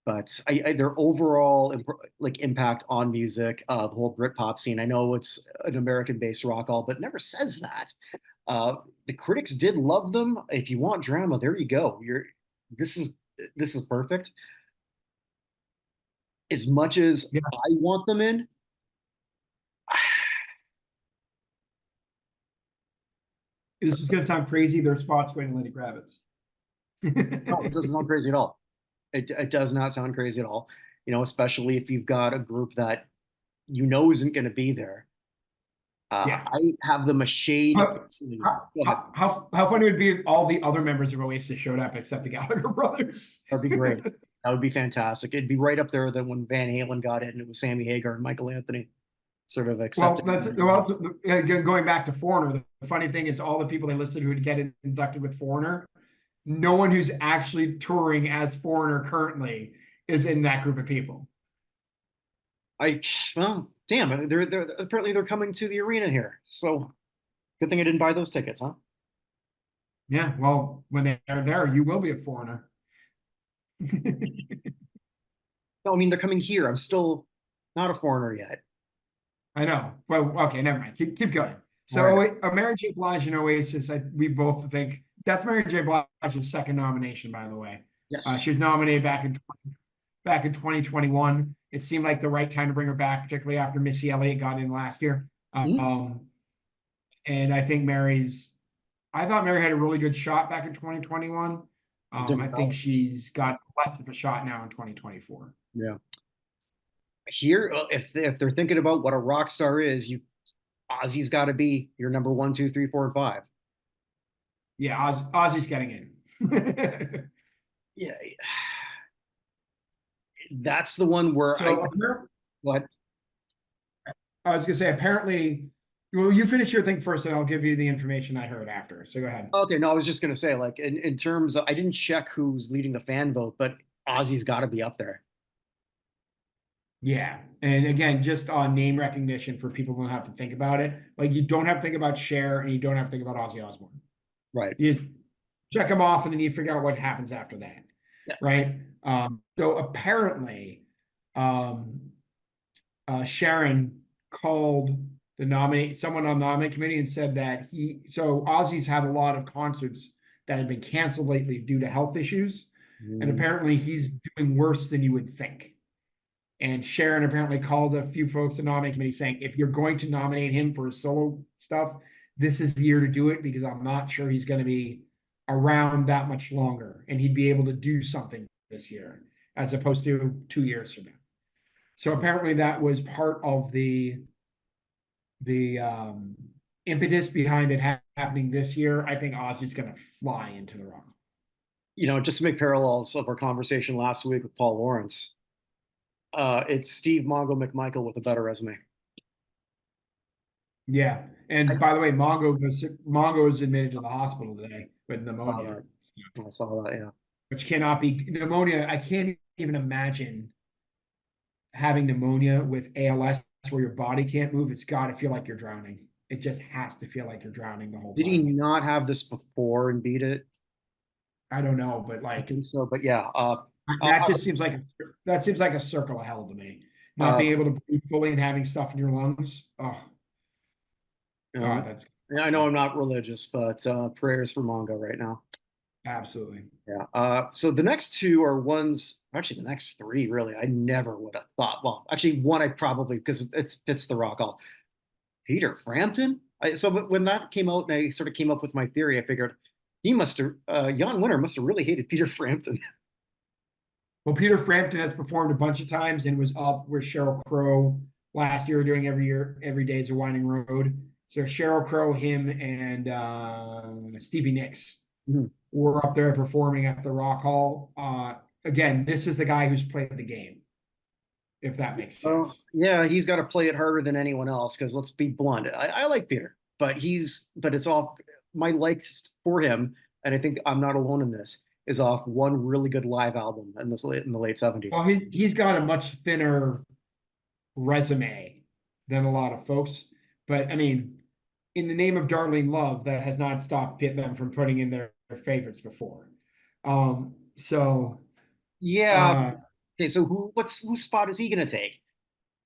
But their overall like impact on music, the whole Britpop scene. I know it's an American-based rock all, but it never says that. Uh, the critics did love them. If you want drama, there you go. This is this is perfect. As much as Yeah, I want them in, this is going to sound crazy. Their spot's going to Lenny Kravitz. no, it doesn't sound crazy at all. It does not sound crazy at all. You know, especially if you've got a group that you know isn't going to be there. Yeah. I have them a shade How, personally. how, Go ahead. how funny would it be if all the other members of Oasis showed up except the Gallagher brothers? That'd be great. That would be fantastic. It'd be right up there than when Van Halen got it and it was Sammy Hagar and Michael Anthony sort of Well, accepting. again, going back to Foreigner, the funny thing is all the people they listed who would get inducted with Foreigner, no one who's actually touring as Foreigner currently is in that group of people. I well, damn, they're apparently they're coming to the arena here. So good thing I didn't buy those tickets, huh? Yeah, well, when they're there, you will be a Foreigner. No, I mean they're coming here. I'm still not a foreigner yet. I know. Well, okay, never mind. Keep going. All right. So, Mary J. Blige and Oasis, we both think that's Mary J. Blige's second nomination, by the way. She Yes. was nominated back in 2021. It seemed like the right time to bring her back, particularly after Missy Elliott got in last year. Hmm? And I thought Mary had a really good shot back in 2021. I Didn't think know. she's got less of a shot now in 2024. Yeah. Here, if they're thinking about what a rock star is, you Ozzy's got to be your number one, two, three, four, and five. Yeah, Ozzy's getting in. Yeah, that's the one where So what? I was gonna say, apparently, well, you finish your thing first, and I'll give you the information I heard after. So go ahead. Okay, no, I was just gonna say, like, in terms of, I didn't check who's leading the fan vote, but Ozzy's got to be up there. Yeah, and again, just on name recognition for people who don't have to think about it. Like you don't have to think about Cher, and you don't have to think about Ozzy Osbourne. Right. You just check them off, and then you figure out what happens after that, Yeah. right? So apparently, um, Sharon called someone on the nominee committee and said that Ozzy's had a lot of concerts that have been canceled lately due to health issues. And Mm. apparently he's doing worse than you would think. And Sharon apparently called a few folks in the nominating committee saying, if you're going to nominate him for his solo stuff, this is the year to do it because I'm not sure he's going to be around that much longer and he'd be able to do something this year as opposed to 2 years from now. So apparently that was part of the impetus behind it happening this year. I think Ozzy's going to fly into the Rock. You know, just to make parallels of our conversation last week with Paul Lawrence, it's Steve Mongo McMichael with a better resume. Yeah, I and by the way, Mongo is admitted to the hospital today with saw pneumonia, that. I saw that. Yeah. which cannot be pneumonia. I can't even imagine having pneumonia with ALS where your body can't move. It's got to feel like you're drowning. It just has to feel like you're drowning the whole Did he time. not have this before and beat it? I don't know, but I like think so. But yeah, uh, that just seems like a circle of hell to me. Not uh, being able to breathe fully and having stuff in your lungs. Oh God, that's I know I'm not religious, but prayers for Mongo right now. absolutely. Yeah. So the next two are ones, actually the next three, really, I never would have thought. Well, actually, one I probably because it's fits the rock all. Peter Frampton. So when that came out, and I sort of came up with my theory, I figured he must have, Jan Winter must have really hated Peter Frampton. Well, Peter Frampton has performed a bunch of times and was up with Sheryl Crow last year doing every day is a winding road. So Sheryl Crow, him, and Stevie Nicks Mhm. were up there performing at the Rock Hall. Again, this is the guy who's played the game, if that makes Oh, sense. yeah, he's got to play it harder than anyone else because let's be blunt. I like Peter, but it's all my likes for him, and I think I'm not alone in this. is off one really good live album in the late Well, 70s. he's got a much thinner resume than a lot of folks. But I mean, in the name of Darlene Love, that has not stopped them from putting in their favorites before. So Yeah. uh Okay, so whose spot is he gonna take?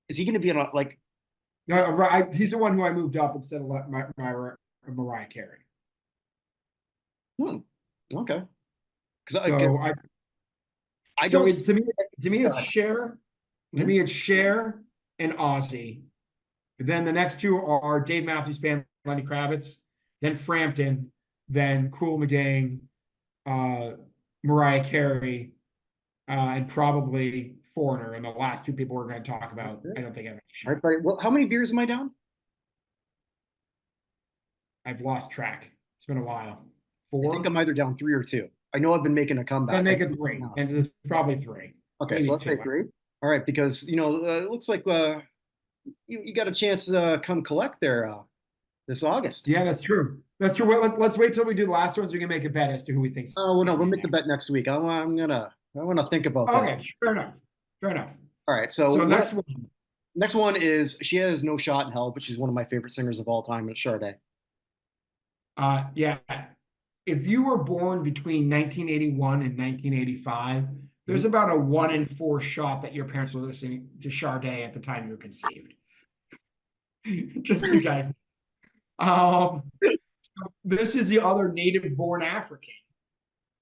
Is he gonna be on like? he's the one who I moved up instead of Mariah Carey. Hmm, okay, because So I so don't. it to me Go it's ahead. Cher, to Mhm. me it's Cher and Ozzy. Then the next two are Dave Matthews Band, Lenny Kravitz, then Frampton, then Kool and the Gang, uh, Mariah Carey, and probably Foreigner. And the last two people we're going to talk about, I don't think I have any All shot. right, buddy. Well, how many beers am I down? I've lost track. It's been a while. I think 4, I'm either down three or two. I know I've been making a then comeback. I make think it it's 3, now. and it's probably 3, Okay, so maybe let's say 2. three. All right, because it looks like you got a chance to come collect there this August. Yeah, that's true. That's true. Well, let's wait till we do the last ones. We can make a bet as to who we think's Oh well, no, getting we'll in make the next. bet next week. I want to think about this. Okay, fair enough. Fair enough. All right, so So next one. next one is she has no shot in hell, but she's one of my favorite singers of all time. It's Sade. Yeah, if you were born between 1981 and 1985, there's Mhm. about a 1 in 4 shot that your parents were listening to Sade at the time you were conceived. Just so you guys. Um, this is the other native-born African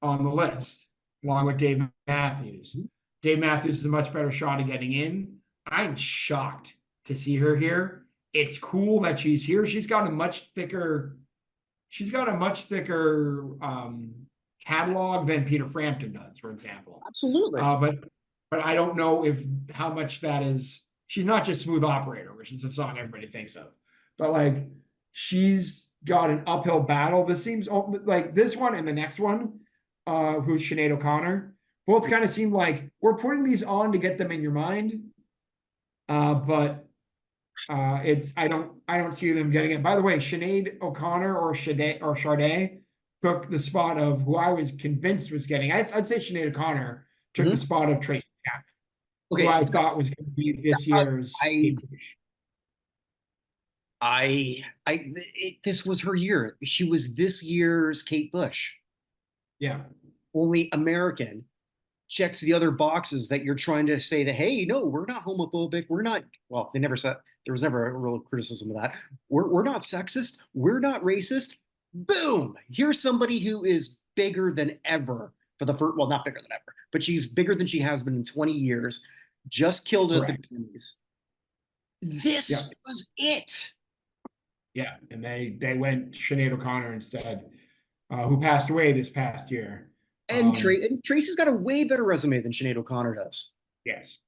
on the list, along with Dave Matthews. Dave Matthews is a much better shot of getting in. I'm shocked to see her here. It's cool that she's here. She's got a much thicker catalog than Peter Frampton does, for example. Absolutely. But I don't know if how much that is. She's not just Smooth Operator, which is a song everybody thinks of, but like she's got an uphill battle. This seems like this one and the next one, who's Sinead O'Connor, both kind of seem like we're putting these on to get them in your mind, but it's I don't see them getting it. By the way, Sinead O'Connor or Sade took the spot of who I was convinced was getting. I'd say Sinead O'Connor took the Mhm. spot of Tracy Chapman, who Okay. I thought was going to be this I, year's I, Kate Bush. this was her year. She was this year's Kate Bush. Yeah, Only American checks the other boxes that you're trying to say that, hey, no, we're not homophobic. We're not, well, they never said, there was never a real criticism of that. We're not sexist. We're not racist. Boom. Here's somebody who is bigger than ever for the first, well, not bigger than ever, but she's bigger than she has been in 20 years. Just killed it at the correct. Grammys. Yeah, This was it. yeah, and they went Sinead O'Connor instead, who passed away this past year. And Tracy's got a way better resume than Sinead O'Connor does. Yes,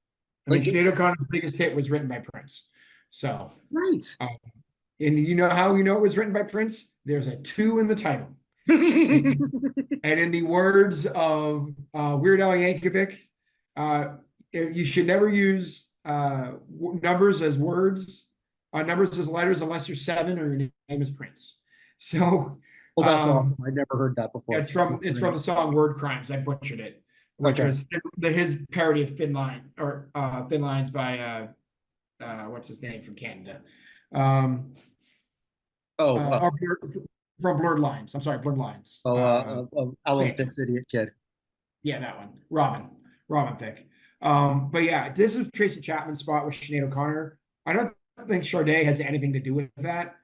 I mean Like, Sinead O'Connor's biggest hit was written by Prince, so. right. Um, and you know how you know it was written by Prince? There's a 2 in the title. And in the words of Weird Al Yankovic, you should never use numbers as words, numbers as letters, unless you're 7 or your name is Prince. So Well, that's awesome. um, I'd never heard that yeah, before. That's it's from great. the song Word Crimes. I butchered it, which Okay. was his parody of Thin Line or Thin Lines by what's his name from Canada. Um, Oh, or from Blurred Lines. I'm sorry, Blurred Lines. Alan Thick. Thicke's idiot kid. Yeah, that one. Robin Thicke. But yeah, this is Tracy Chapman's spot with Sinead O'Connor. I don't think Sade has anything to do with that.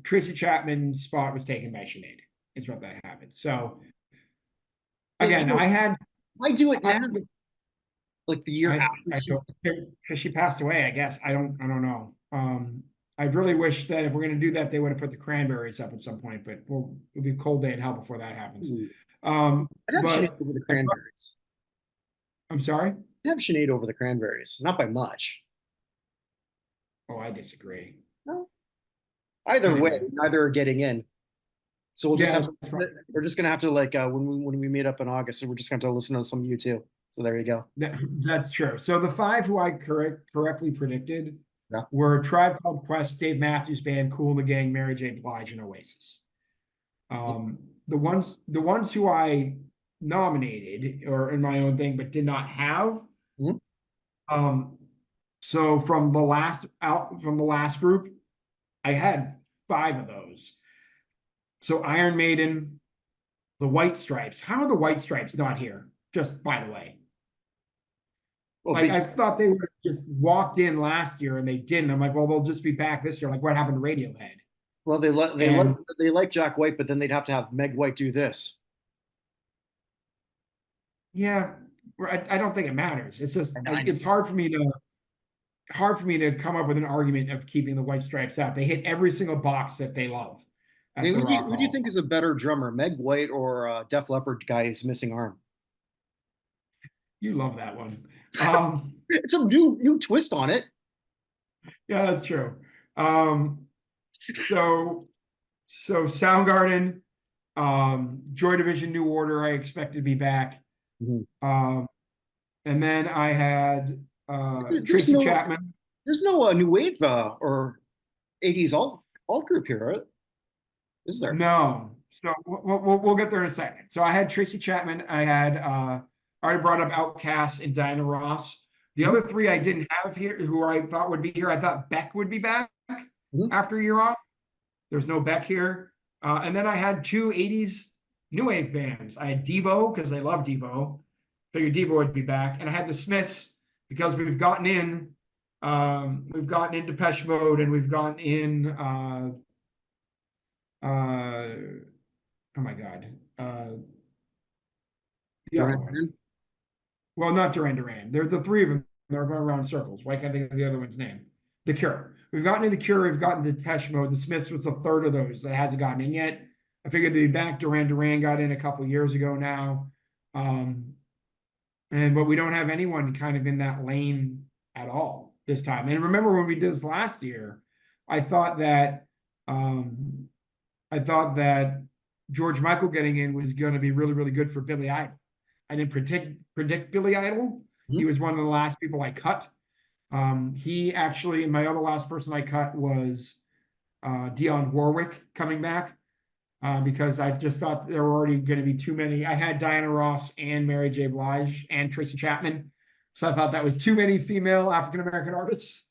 Tracy Chapman's spot was taken by Sinead. Is what that happened. So Well, again, I had why do it I now? Like the year after I she's. don't because she passed away. I guess I don't know. I really wish that if we're going to do that, they would have put the Cranberries up at some point. But it'll be a cold day in hell before that happens. Ooh, I'd have Sinead But over the Cranberries. I'm sorry. I'd have Sinead over the Cranberries, not by much. Oh, I disagree. No. Either way, Anyway, neither are getting in. So we'll just yeah, have to. We're just gonna have to like when we meet up in August. So we're just gonna have to listen to some of you too. So there you go. that's true. So the 5 who I correctly predicted Yeah. were Tribe Called Quest, Dave Matthews Band, Kool and the Gang, Mary J. Blige, and Oasis. The ones who I nominated or in my own thing, but did not have. Mhm. Um, so from the last group, I had five of those. So Iron Maiden, the White Stripes. How are the White Stripes not here? Just by the way. Well, Like big, I thought they would just walked in last year and they didn't. I'm like, well, they'll just be back this year. Like what happened to Radiohead? well, And they like Jack White, but then they'd have to have Meg White do this. yeah, I don't think it matters. It's just I know. it's hard for me to come up with an argument of keeping the White Stripes out. They hit every single box that they love I at mean, the Rock who do you Hall. think is a better drummer, Meg White or Def Leppard guy's missing arm? You love that one. It's a new twist on it. Yeah, that's true. Um, so Soundgarden, Joy Division, New Order, I expect to be back. Mhm. Um, and then I had There's Tracy no Chapman. new wave or 80s alt group here, is there? No, so we'll get there in a second. So I had Tracy Chapman. I had I already brought up Outcast and Diana Ross. The Mhm. other three I didn't have here, who I thought would be here. I thought Beck would be back Mhm. after a year off. There's no Beck here. And then I had two 80s new wave bands. I had Devo because I love Devo. Figured Devo would be back. And I had the Smiths because we've gotten in Depeche Mode and we've gotten in oh my God. The other Duran one. Duran? Well, not Duran Duran. They're the three of them. They're going around in circles. Why can't I think of the other one's name? The Cure. We've gotten in the Cure. We've gotten the Depeche Mode. The Smiths was the third of those that hasn't gotten in yet. I figured they'd be back. Duran Duran got in a couple years ago now. Um, but we don't have anyone kind of in that lane at all this time. And remember when we did this last year, I thought that um, I thought that George Michael getting in was going to be really, really good for Billy Idol. I didn't predict Billy Idol. He Mhm. was one of the last people I cut. He actually, my other last person I cut was Dionne Warwick coming back because I just thought there were already going to be too many. I had Diana Ross and Mary J. Blige and Tracy Chapman, so I thought that was too many female African American artists.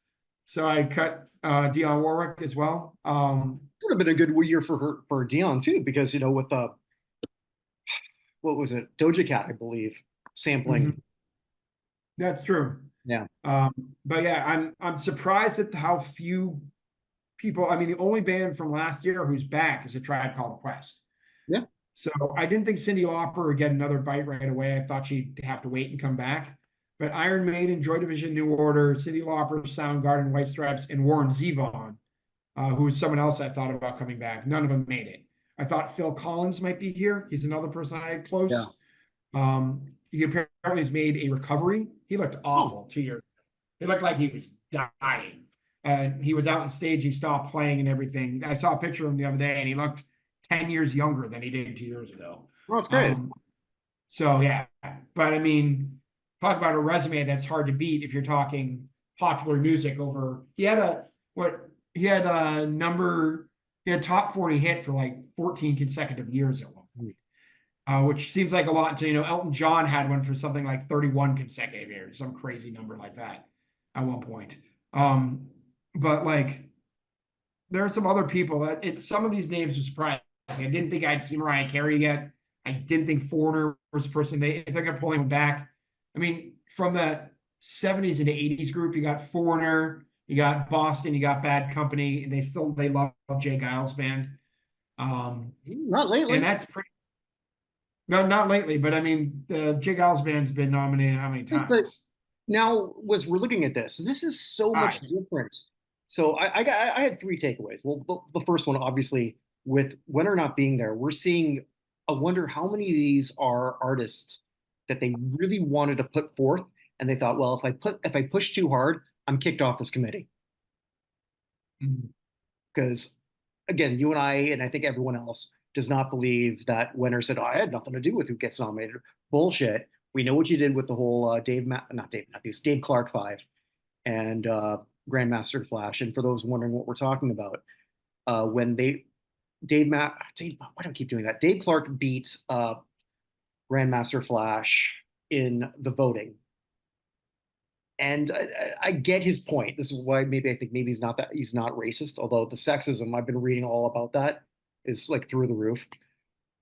So I cut Dionne Warwick as well. Would have been a good year for her for Dion too, because with the what was it, Doja Cat, I believe, sampling. Mhm, that's true. Yeah, Um, but yeah, I'm surprised at how few people. I mean, the only band from last year who's back is A Tribe Called Quest. yeah. So I didn't think Cyndi Lauper would get another bite right away. I thought she'd have to wait and come back. But Iron Maiden, Joy Division, New Order, Cyndi Lauper, Soundgarden, White Stripes, and Warren Zevon, who was someone else I thought about coming back. None of them made it. I thought Phil Collins might be here. He's another person I had Yeah. close. He apparently has made a recovery. He looked Oh, awful 2 years. It looked like he was dying. And he was out on stage. He stopped playing and everything. I saw a picture of him the other day, and he looked 10 years younger than he did 2 years ago. well, that's great. Um, so yeah, but I mean, talk about a resume that's hard to beat if you're talking popular music over. He had a number, he had top 40 hit for like 14 consecutive years at one point, which seems like a lot to, Elton John had one for something like 31 consecutive years, some crazy number like that at one point. Um, but like there are some other people that some of these names are surprising. I didn't think I'd see Mariah Carey yet. I didn't think Foreigner was the person if they're gonna pull him back. I mean, from the 70s into 80s group, you got Foreigner, you got Boston, you got Bad Company, and they love Jay Giles band. Um, Not and lately. that's pretty no, not lately, but I mean the Jay Giles band's been nominated how many But times? now, was we're looking at this, this is so much Five. different. So I had three takeaways. Well, the first one, obviously, with Winter not being there, we're seeing. I wonder how many of these are artists that they really wanted to put forth, and they thought, well, if I push too hard, I'm kicked off this committee. Mhm. Because again, you and I think everyone else does not believe that Winter said, "Oh, I had nothing to do with who gets nominated." Bullshit. We know what you did with the whole not Dave Matthews, Dave Clark Five and Grandmaster Flash. And for those wondering what we're talking about, when Dave Matt, Dave, why do I keep doing that? Dave Clark beat Grandmaster Flash in the voting. And I get his point. This is why maybe I think maybe he's not racist, although the sexism, I've been reading all about that, is like through the roof.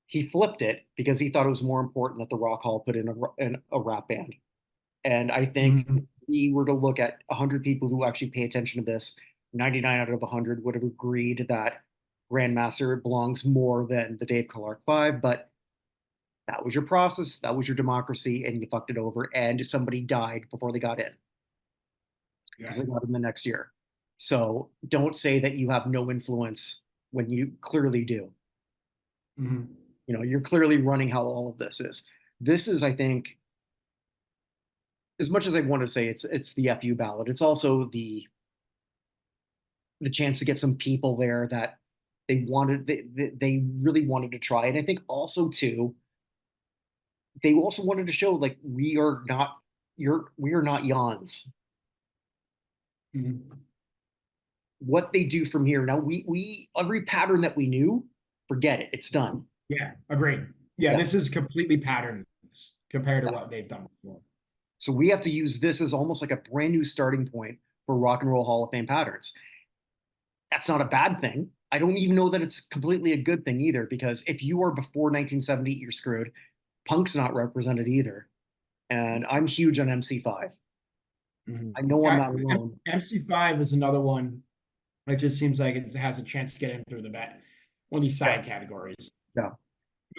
He flipped it because he thought it was more important that the Rock Hall put in a rap band. And I think if Mhm. we were to look at 100 people who actually pay attention to this, 99 out of 100 would have agreed that Grandmaster belongs more than the Dave Clark Five. But that was your process, that was your democracy, and you fucked it over. And somebody died before they got in because Yeah. they got in the next year. So don't say that you have no influence when you clearly do. Mhm. You know, you're clearly running how all of this is. This is, I think, as much as I want to say it's the FU ballot, it's also the chance to get some people there that they really wanted to try. And I think also too, they also wanted to show like we are not yawns. Mhm. What they do from here now, we every pattern that we knew, forget it, it's done. Yeah, agreed. Yeah, Yeah, this is completely patternless compared to yeah. what they've done before. So we have to use this as almost like a brand new starting point for Rock and Roll Hall of Fame patterns. That's not a bad thing. I don't even know that it's completely a good thing either, because if you are before 1970, you're screwed. Punk's not represented either. And I'm huge on MC5. Mhm. I know I'm Yeah, not alone. MC5 is another one. It just seems like it has a chance to get in through the back. One of these Yeah, side categories. yeah,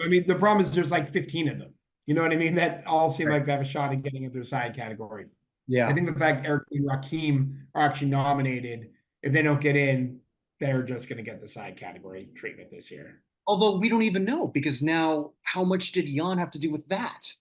I mean, the problem is there's like 15 of them. You know what I mean? That all seem right. like they have a shot at getting into the side category. I Yeah. think the fact Eric and Rakim are actually nominated, if they don't get in, they're just going to get the side category treatment this year. Although we don't even know, because now how much did Jan have to do with that?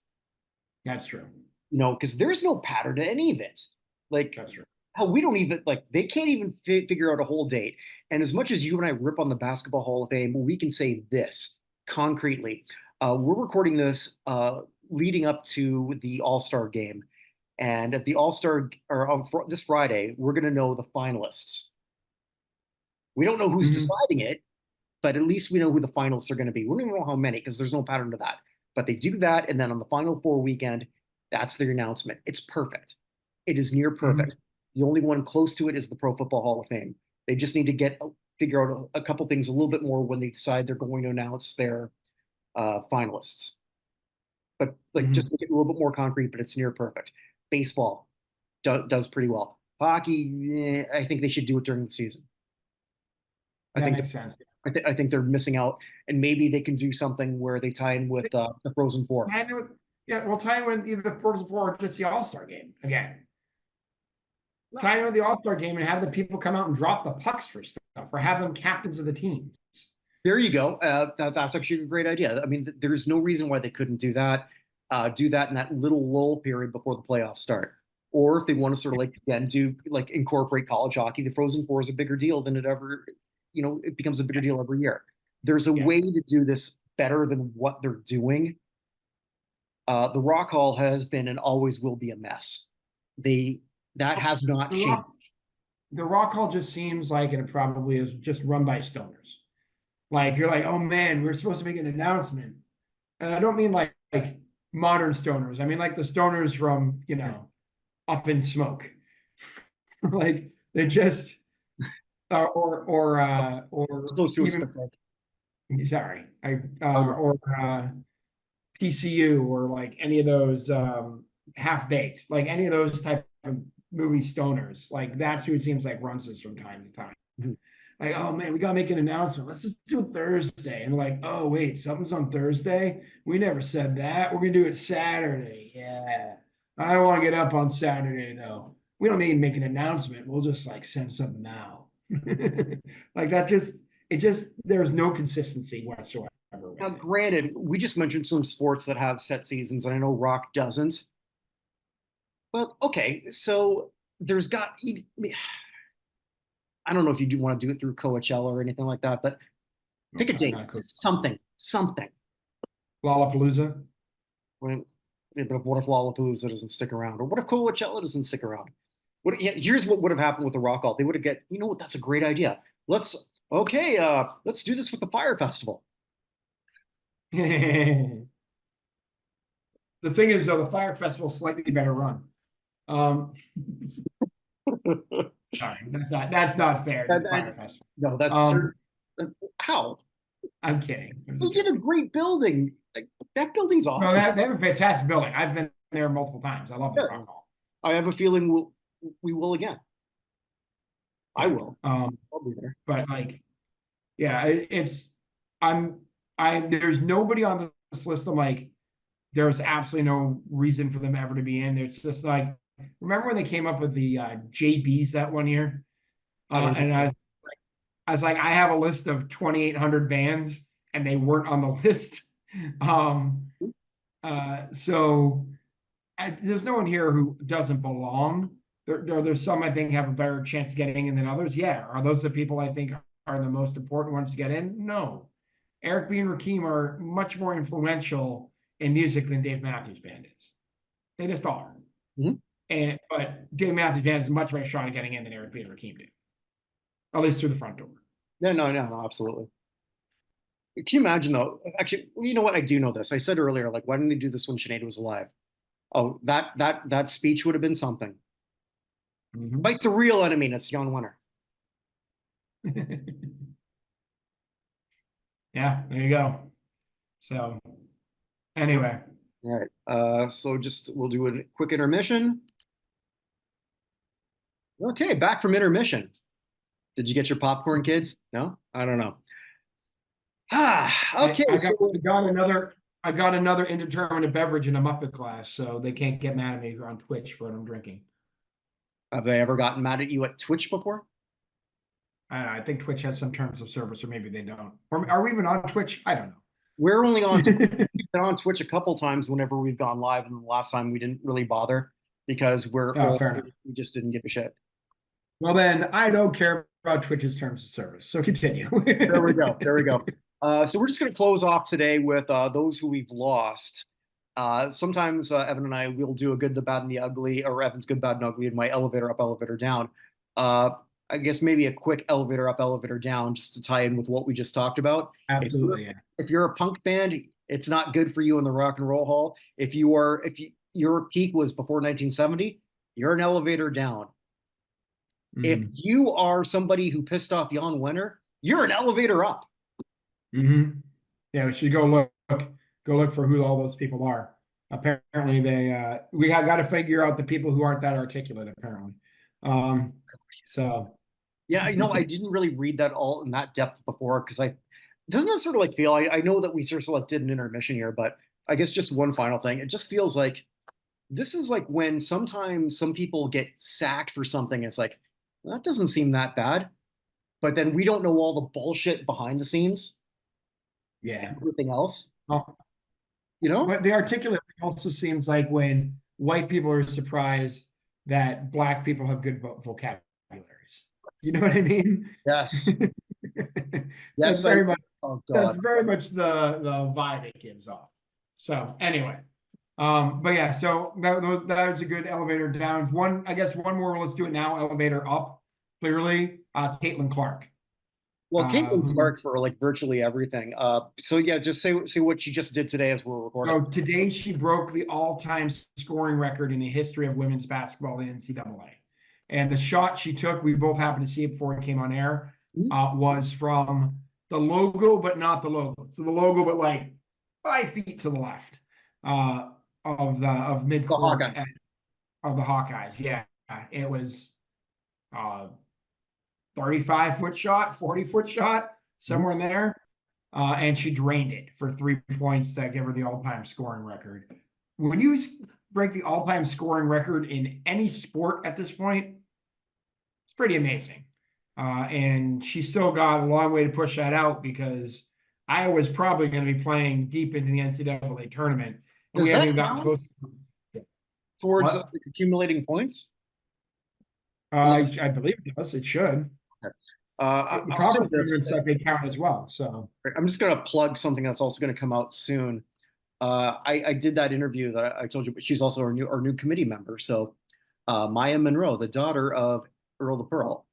That's true. You know, because there's no pattern to any of it. Like, That's true. hell, we don't even like they can't even figure out a whole date. And as much as you and I rip on the Basketball Hall of Fame, we can say this concretely. We're recording this leading up to the All Star game, and at the All Star or this Friday, we're going to know the finalists. We don't know who's Mhm. deciding it, but at least we know who the finalists are going to be. We don't even know how many because there's no pattern to that. But they do that, and then on the Final Four weekend, that's their announcement. It's perfect. It is near perfect. Mhm. The only one close to it is the Pro Football Hall of Fame. They just need to figure out a couple things a little bit more when they decide they're going to announce their finalists. But like just Mhm. make it a little bit more concrete. But it's near perfect. Baseball does pretty well. Hockey, I think they should do it during the season. I That think makes sense. I think they're missing out, and maybe they can do something where they tie in with the Frozen Four. Tie in with, yeah, we'll tie in with either the first four or just the All Star game again. Tie in with the All Star game and have the people come out and drop the pucks for stuff, or have them captains of the teams. There you go. That's actually a great idea. I mean, there's no reason why they couldn't do that. Do that in that little lull period before the playoffs start. Or if they want to sort of like again do like incorporate college hockey, the Frozen Four is a bigger deal than it ever, you know, it becomes a bigger deal every year. There's a Yeah. way to do this better than what they're doing. The Rock Hall has been and always will be a mess. They that has not The changed. Rock, the Rock Hall just seems like, and it probably is, just run by stoners. Like you're like, oh man, we're supposed to make an announcement, and I don't mean like modern stoners. I mean like the stoners from Up in Smoke. Like they just or Close to a even spectacle. sorry, I Okay. or PCU or like any of those half baked, like any of those type of movie stoners. Like that's who it seems like runs this from time to time. Mhm. Like, oh man, we gotta make an announcement. Let's just do it Thursday. And like, oh wait, something's on Thursday. We never said that. We're gonna do it Saturday. Yeah. I don't want to get up on Saturday though. We don't need to make an announcement. We'll just like send something now. Like that just it just there's no consistency whatsoever Now, with it. granted, we just mentioned some sports that have set seasons, and I know rock doesn't. But okay, so there's got. I don't know if you do want to do it through Coachella or anything like that, but No, pick a date, not cool. something. Lollapalooza. When, yeah, but what if Lollapalooza doesn't stick around, or what if Coachella doesn't stick around? What? Yeah, here's what would have happened with the Rock Hall. They would have get. You know what? That's a great idea. Let's do this with the Fire Festival. the thing is, though, the Fire Festival slightly better run. Um, sorry, that's not fair to the Fire Festival. No, that's Um, certain. How? I'm kidding. It was a They did joke. a great building. Like, that building's No, awesome. they have a fantastic building. I've been there multiple times. I love the Yeah, Rock Hall. I have a feeling we will again. I Yeah. will. I'll be there. But like, yeah, it's I'm there's nobody on this list. I'm like, there's absolutely no reason for them ever to be in. It's just like, remember when they came up with the JBs that one year? I don't And know. I was like, I have a list of 2,800 bands, and they weren't on the list. Um, so there's no one here who doesn't belong. There's some I think have a better chance of getting in than others. Yeah, are those the people I think are the most important ones to get in? No. Eric B. and Rakim are much more influential in music than Dave Matthews Band is. They just are. Mhm. But Dave Matthews Band has a much better shot at getting in than Eric B. and Rakim do, at least through the front door. Yeah, no, absolutely. Can you imagine though? Actually, you know what? I do know this. I said earlier, like, why didn't they do this when Sinead was alive? Oh, that speech would have been something. Mm-hmm. Fight the real enemy, and it's Jan Wenner. Yeah, there you go. So anyway, All right. So just we'll do a quick intermission. Okay, back from intermission. Did you get your popcorn, kids? No? I don't know. Ah, I, okay. I got So I got another I got another indeterminate beverage in a Muppet class, so they can't get mad at me on Twitch for what I'm drinking. have they ever gotten mad at you at Twitch before? I think Twitch has some terms of service, or maybe they don't. Or are we even on Twitch? I don't We're only on Twitch. know. We've been on Twitch a couple times whenever we've gone live, and the last time we didn't really bother because we're Oh, old. fair enough. We just didn't give a shit. Well, then I don't care about Twitch's terms of service. So continue. There we go. There we go. So we're just going to close off today with those who we've lost. Sometimes Evan and I will do a good, the bad, and the ugly, or Evan's good, bad, and ugly, in my elevator up, elevator down. Uh, I guess maybe a quick elevator up, elevator down, just to tie in with what we just talked about. Absolutely, yeah. If you're a punk band, it's not good for you in the Rock and Roll Hall. If your peak was before 1970, you're an elevator down. If Mm-hmm. you are somebody who pissed off Jan Wenner, you're an elevator up. Mm-hmm. Yeah, we should go look for who all those people are. Apparently, we have got to figure out the people who aren't that articulate. Apparently, so Yeah, I didn't really read that all in that depth before because doesn't it sort of like feel, I know that we sort of did an intermission here, but I guess just one final thing. It just feels like this is like when sometimes some people get sacked for something. It's like, well, that doesn't seem that bad. But then we don't know all the bullshit behind the scenes yeah. and everything else, Oh, you know? but the articulate thing also seems like when white people are surprised that black people have good vocabularies. You know what I mean? Yes. That's Yes, I, very much oh that's God. very much the vibe it gives off. So anyway, but yeah, so that was a good elevator down. One, I guess one more. Let's do it now. Elevator up. Clearly, Caitlin Clark. Well, Caitlin Who Clark for like virtually everything. So yeah, just say what she just did today as we're recording. So today she broke the all-time scoring record in the history of women's basketball in NCAA. And the shot she took, we both happened to see it before it came on air, was from the logo, but not the logo. So the logo, but like 5 feet to the left of The midcourt Hawkeyes. of the Hawkeyes. Yeah, it was 35-foot shot, 40-foot shot, somewhere in there. And she drained it for 3 points to give her the all-time scoring record. When you break the all-time scoring record in any sport at this point, it's pretty amazing. And she still got a long way to push that out because Iowa's probably going to be playing deep into the NCAA tournament. And Does we haven't that even gotten count close. towards What? accumulating points? I believe it does. It should. The I'll say conference this. tournaments, I think, count as well. So I'm just going to plug something that's also going to come out soon. I did that interview that I told you, but she's also our new committee member. So Maya Monroe, the daughter of Earl the Pearl.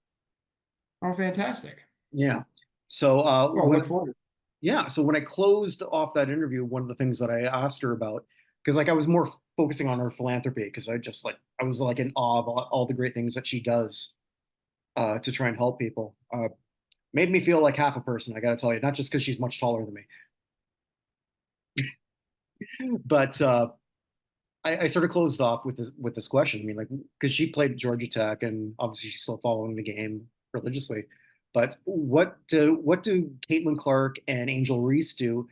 oh, fantastic. Yeah. So Well, look forward. yeah, so when I closed off that interview, one of the things that I asked her about because like I was more focusing on her philanthropy because I was like in awe of all the great things that she does to try and help people. Made me feel like half a person, I gotta tell you, not just because she's much taller than me, but I sort of closed off with this question. I mean, like, because she played Georgia Tech, and obviously she's still following the game religiously. But what do Caitlin Clark and Angel Reese do?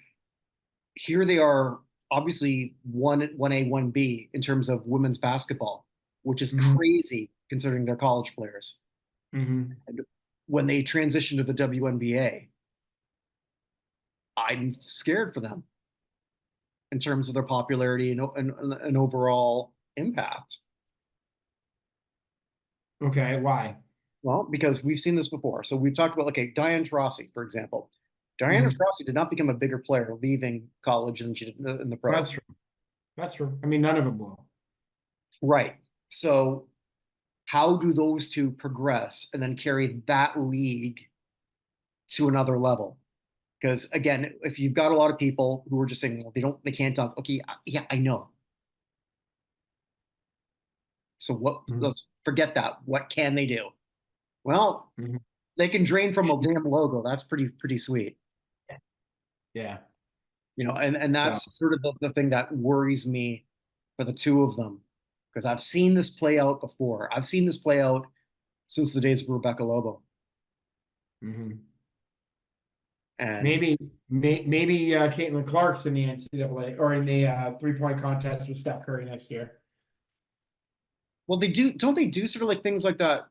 Here they are, obviously one A, one B in terms of women's basketball, which is Hmm. crazy considering they're college players. Hmm. And when they transition to the WNBA, I'm scared for them in terms of their popularity and overall impact. Okay, why? Well, because we've seen this before. So we've talked about, okay, Diane Taurasi, for example. Diana Hmm. Taurasi did not become a bigger player leaving college than she did in the That's pros. true. That's true. I mean, none of them will. Right. So how do those two progress and then carry that league to another level? Because again, if you've got a lot of people who are just saying, well, they can't dunk. Okay, yeah, I know. So what? Hmm. Let's forget that. What can they do? Well, Hmm. they can drain from a damn logo. That's pretty sweet. Yeah. And So, that's sort of the thing that worries me for the two of them because I've seen this play out before. I've seen this play out since the days of Rebecca Lobo, hmm. and maybe Caitlin Clark's in the NCAA or in the 3-point contest with Steph Curry next year. well, they do, don't they do sort of like things like that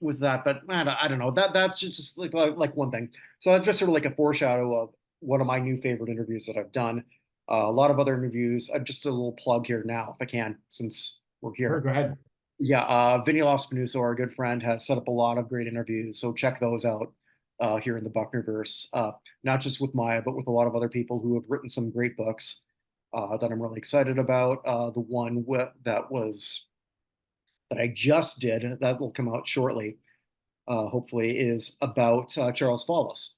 with that? But I don't know. That's just like one thing. So that's just sort of like a foreshadow of one of my new favorite interviews that I've done. A lot of other interviews. Just a little plug here now, if I can, since we're Sure, here. go ahead. Yeah, Vinny Lospinuso, our good friend, has set up a lot of great interviews. So check those out here in the Buchnerverse, not just with Maya, but with a lot of other people who have written some great books that I'm really excited about. The one that I just did that will come out shortly, hopefully, is about Charles Follis,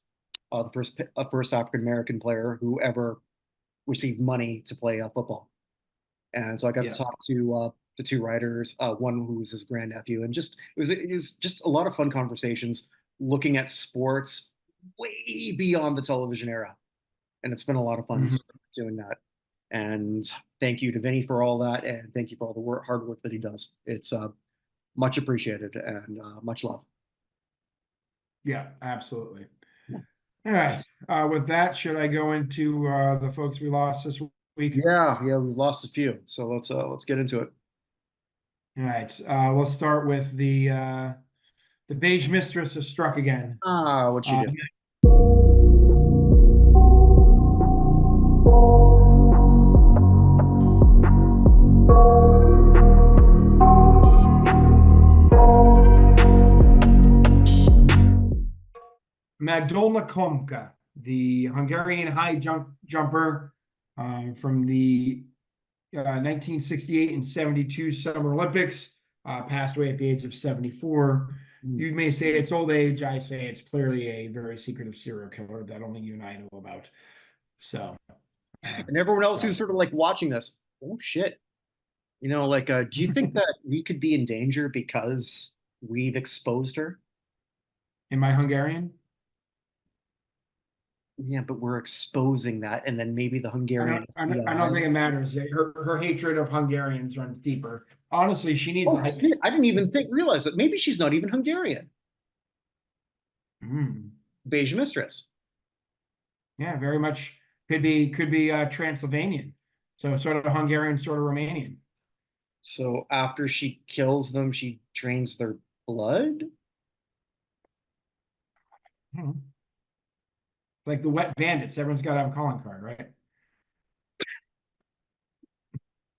the first African American player who ever received money to play football. And so I got to Yeah. talk to the two writers, one who was his grandnephew, and just it was just a lot of fun conversations looking at sports way beyond the television era, and it's been a lot of fun Hmm. doing that. And thank you to Vinny for all that, and thank you for all the hard work that he does. It's much appreciated and much love. Yeah, absolutely. All right. With that, should I go into the folks we lost this week? Yeah, yeah, we've lost a few, so let's get into it. All right. We'll start with the beige mistress has struck again. What she Uh, do? Magdolna Komka, the Hungarian jumper from the 1968 and 72 Summer Olympics, passed away at the age of 74. Mm. You may say it's old age. I say it's clearly a very secretive serial killer that only you and I know about. So, And everyone else who's so sort of like watching this, oh shit, like, do you think that we could be in danger because we've exposed her? am I Hungarian? Yeah, but we're exposing that, and then maybe the Hungarian I don't FBI. think it matters. Her hatred of Hungarians runs deeper. Honestly, she needs Oh like, shit! I didn't even realize that maybe she's not even Hungarian. mm, Beige mistress. yeah, very much could be Transylvanian. So sort of Hungarian, sort of Romanian. So after she kills them, she drains their blood. Hmm. Like the wet bandits. Everyone's got to have a calling card, right?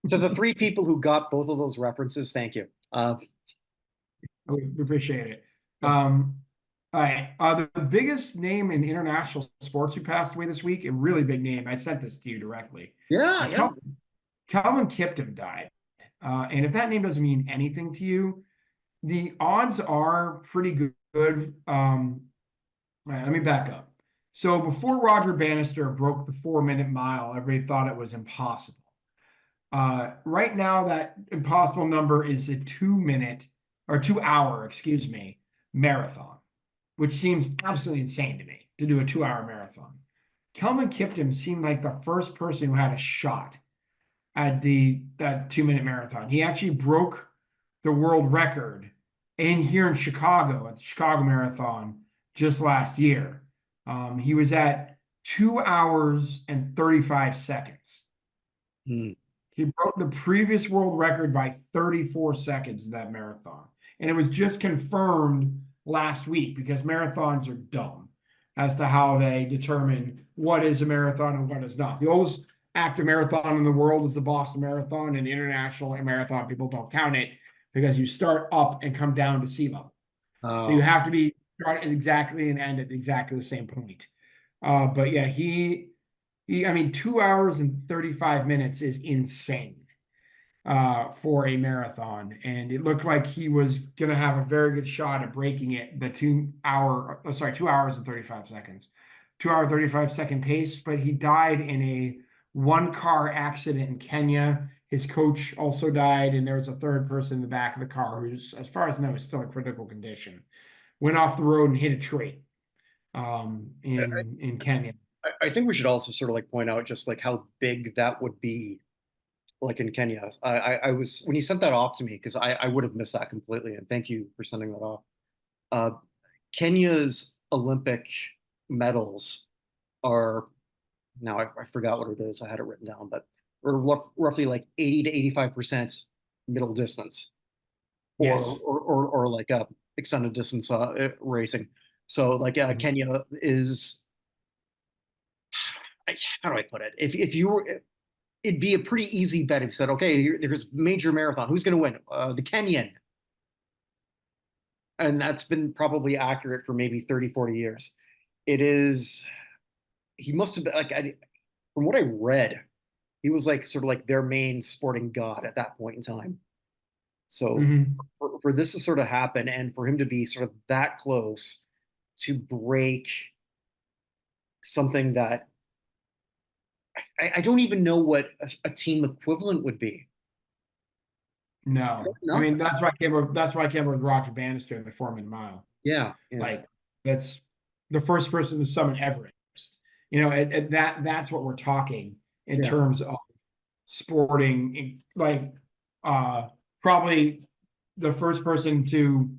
To the three people who got both of those references, thank you. We appreciate it. All right. The biggest name in international sports who passed away this week, a really big name. I sent this to you directly. Yeah, yeah. Calvin Kiptum died. And if that name doesn't mean anything to you, the odds are pretty good. All right, let me back up. So before Roger Bannister broke the 4-minute mile, everybody thought it was impossible. Right now, that impossible number is a 2 minute or 2 hour, excuse me, marathon, which seems absolutely insane to me to do a 2 hour marathon. Kelvin Kiptum seemed like the first person who had a shot at the that 2 minute marathon. He actually broke the world record in here in Chicago at the Chicago Marathon just last year. He was at 2 hours and 35 seconds. Hmm. He broke the previous world record by 34 seconds in that marathon. And it was just confirmed last week because marathons are dumb as to how they determine what is a marathon and what is not. The oldest active marathon in the world is the Boston Marathon, and the international marathon people don't count it because you start up and come down to sea level. So you Oh, have to be start at exactly and end at exactly the same point. But yeah, I mean, 2 hours and 35 minutes is insane for a marathon. And it looked like he was going to have a very good shot at breaking it, the 2 hours and 35 seconds, 2 hour, 35 second pace. But he died in a one car accident in Kenya. His coach also died, and there was a third person in the back of the car who's, as far as I know, is still in critical condition. Went off the road and hit a tree in Kenya. I think we should also sort of like point out just like how big that would be, like in Kenya. I was when you sent that off to me because I would have missed that completely, and thank you for sending that off. Uh, Kenya's Olympic medals are now I forgot what it is. I had it written down, but we're roughly like 80 to 85% middle distance, or Yes. like a extended distance racing. So like Mhm. Kenya is how do I put it? If you were it'd be a pretty easy bet if you said, okay, there's major marathon. Who's going to win? The Kenyan. And that's been probably accurate for maybe 30, 40 years. It is, he must have been like, from what I read, he was like sort of like their main sporting god at that point in time. So Mhm. for this to sort of happen and for him to be sort of that close to break something that I don't even know what a team equivalent would be. No, I Nothing. mean that's why I came with Roger Bannister in the 4 minute mile. Yeah. Yeah. Like that's the first person to summon Everest. That's what we're talking in Yeah. terms of sporting. Like uh, probably the first person to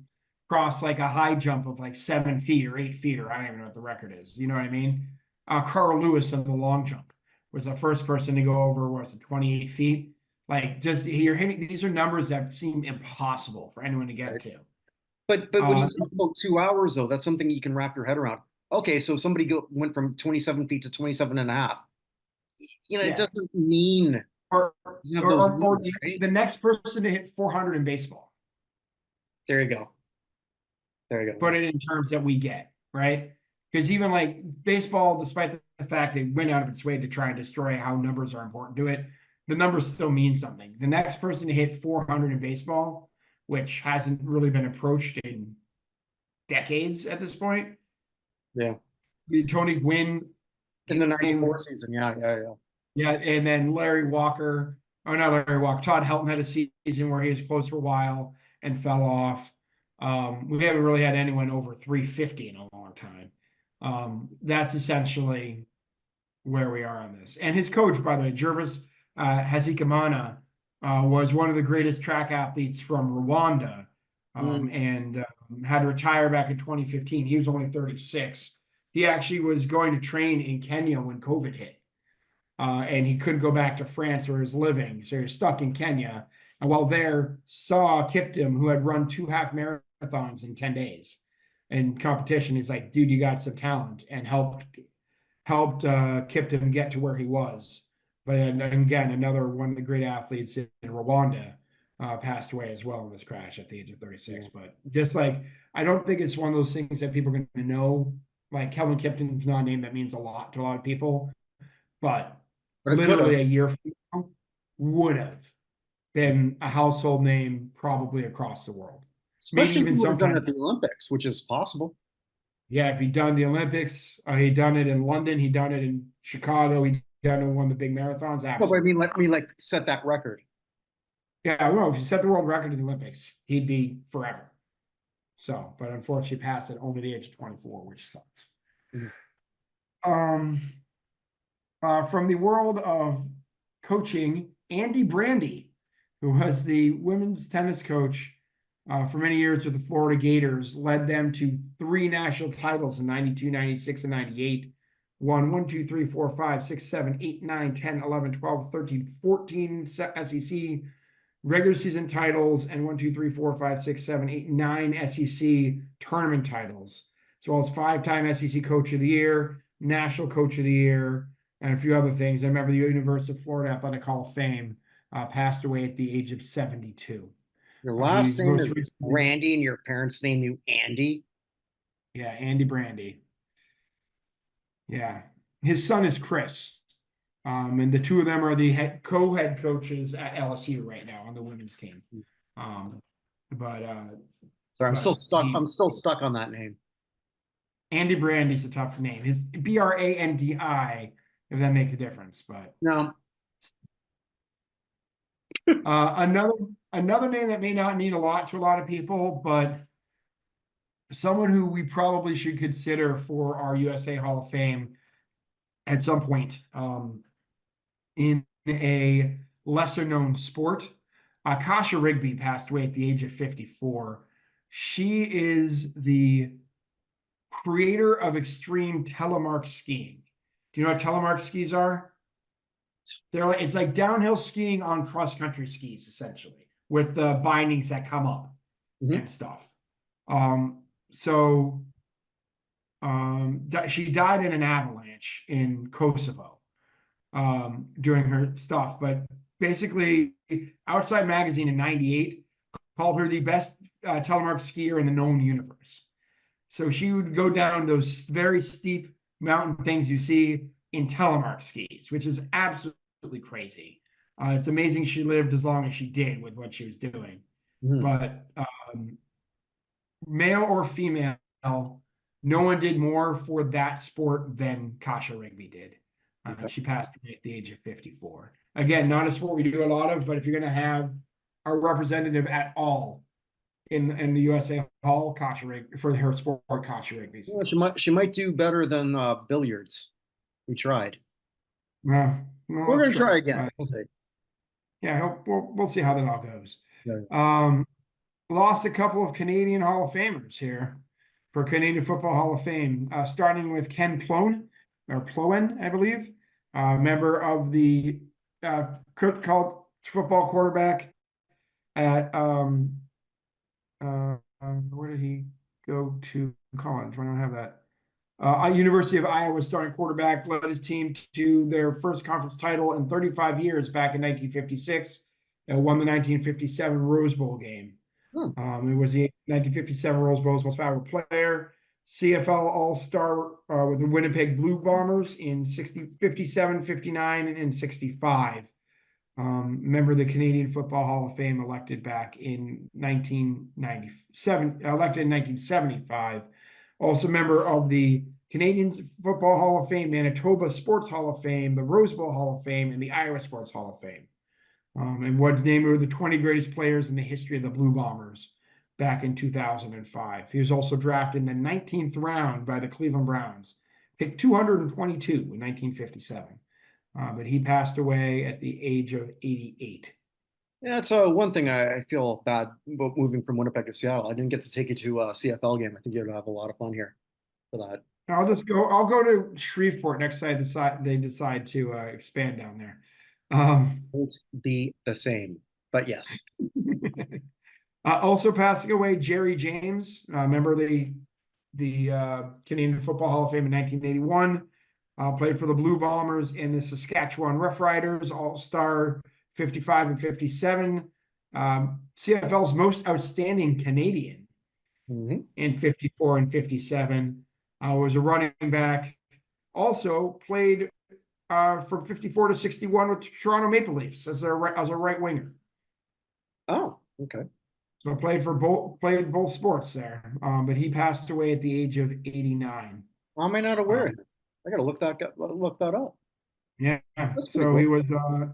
cross like a high jump of like 7 feet or 8 feet, or I don't even know what the record is. You know what I mean? Carl Lewis in the long jump was the first person to go over, what was it, 28 feet? Like, just you're hitting, these are numbers that seem impossible for anyone to get Right. to. But when you Uh, talk about 2 hours, though, that's something you can wrap your head around. Okay, so somebody went from 27 feet to 27 and a half. It yeah. doesn't mean Or, you have or, those or numbers, right? the next person to hit 400 in baseball. There you go. There you go. Put Yeah. it in terms that we get, right? Because even like baseball, despite the fact it went out of its way to try and destroy how numbers are important to it, the numbers still mean something. The next person to hit 400 in baseball, which hasn't really been approached in decades at this point, Yeah. Tony Gwynn In the came, 94 season. Yeah. Yeah. Yeah. yeah, and then Larry Walker, oh, not Larry Walker, Todd Helton had a season where he was close for a while and fell off. We haven't really had anyone over 350 in a long time. That's essentially where we are on this. And his coach, by the way, Jervis Hazikamana, was one of the greatest track athletes from Rwanda, Mm, and had to retire back in 2015. He was only 36. He actually was going to train in Kenya when COVID hit, and he couldn't go back to France where he was living. So he was stuck in Kenya. And while there, saw Kiptum, who had run 2 half marathons in 10 days in competition. He's like, dude, you got some talent, and helped Kiptum get to where he was. But and again, another one of the great athletes in Rwanda passed away as well in this crash at the age of 36. yeah. But just like, I don't think it's one of those things that people are going to know. Like Kelvin Kipton's not a name that means a lot to a lot of people, but But it could literally have, a year from now would have been a household name probably across the world. Maybe especially if he even would have done it sometimes, at the Olympics, which is possible. yeah, if he'd done the Olympics, he'd done it in London, he'd done it in Chicago, he'd hadn't won the big marathons? No, but I Absolutely. mean, let me like set that record. Yeah, well, if he set the world record in the Olympics, he'd be forever. So, but unfortunately passed at only the age of 24, which sucks. Mhm. Um, from the world of coaching, Andy Brandy, who was the women's tennis coach for many years with the Florida Gators, led them to 3 national titles in 92, 96, and 98. Won 1, 2, 3, 4, 5, 6, 7, 8, 9, 10, 11, 12, 13, 14 SEC regular season titles, and 1, 2, 3, 4, 5, 6, 7, 8, 9 SEC tournament titles, as well as 5-time SEC Coach of the Year, National Coach of the Year, and a few other things. I remember the University of Florida Athletic Hall of Fame passed away at the age of 72. Your last He's name most is recently, Randy, and your parents named you Andy. yeah, Andy Brandy. Yeah. His son is Chris. And the two of them are the co-head coaches at LSU right now on the women's team. Um, but Sorry, I'm still but stuck. I'm still stuck on that name. Andy Brandy's a tough name. His Brandi, if that makes a difference. But No. another name that may not mean a lot to a lot of people, but someone who we probably should consider for our USA Hall of Fame at some point in a lesser known sport. Kasha Rigby passed away at the age of 54. She is the creator of extreme telemark skiing. Do you know what telemark skis are? It's like downhill skiing on cross-country skis, essentially, with the bindings that come up Mhm. and stuff. So she died in an avalanche in Kosovo during her stuff. But basically, Outside Magazine in '98 called her the best telemark skier in the known universe. So she would go down those very steep mountain things you see in telemark skis, which is absolutely crazy. It's amazing she lived as long as she did with what she was doing. Mhm. But male or female, no one did more for that sport than Kasha Rigby did. Okay. She passed away at the age of 54. Again, not a sport we do a lot of, but if you're going to have a representative at all in the USA Hall, Kasha Rigby, for her sport, Kasha Rigby's Well, the person. she might do better than billiards. We tried. Well, We're that's gonna try true. again. But We'll see. yeah, we'll see how that all goes. Yeah. Um, Lost a couple of Canadian Hall of Famers here for Canadian Football Hall of Fame, starting with Ken Ploen, I believe, member of the called football quarterback at where did he go to college? I don't have that. University of Iowa starting quarterback, led his team to their first conference title in 35 years back in 1956, and won the 1957 Rose Bowl game. Hmm. It was the 1957 Rose Bowl's most valuable player, CFL All-Star with the Winnipeg Blue Bombers in 57, 59, and 65. Member of the Canadian Football Hall of Fame, elected back in 1997, elected in 1975. Also member of the Canadian Football Hall of Fame, Manitoba Sports Hall of Fame, the Rose Bowl Hall of Fame, and the Iowa Sports Hall of Fame. And was named the 20 greatest players in the history of the Blue Bombers back in 2005. He was also drafted in the 19th round by the Cleveland Browns, picked 222 in 1957. But he passed away at the age of 88. Yeah, it's one thing I feel bad about moving from Winnipeg to Seattle. I didn't get to take you to a CFL game. I think you'd have a lot of fun here for that. I'll go to Shreveport next time they decide to expand down there. Won't be the same, but yes. Also passing away, Jerry James, member of the Canadian Football Hall of Fame in 1981. Played for the Blue Bombers and the Saskatchewan Roughriders, All-Star 55 and 57. CFL's most outstanding Canadian Mhm. in 54 and 57. Was a running back. Also played from 54 to 61 with Toronto Maple Leafs as a right winger. Oh, okay. So played both sports there. But he passed away at the age of 89. How am I not aware Um, of it? I gotta look that up. Yeah. That's pretty So he cool. was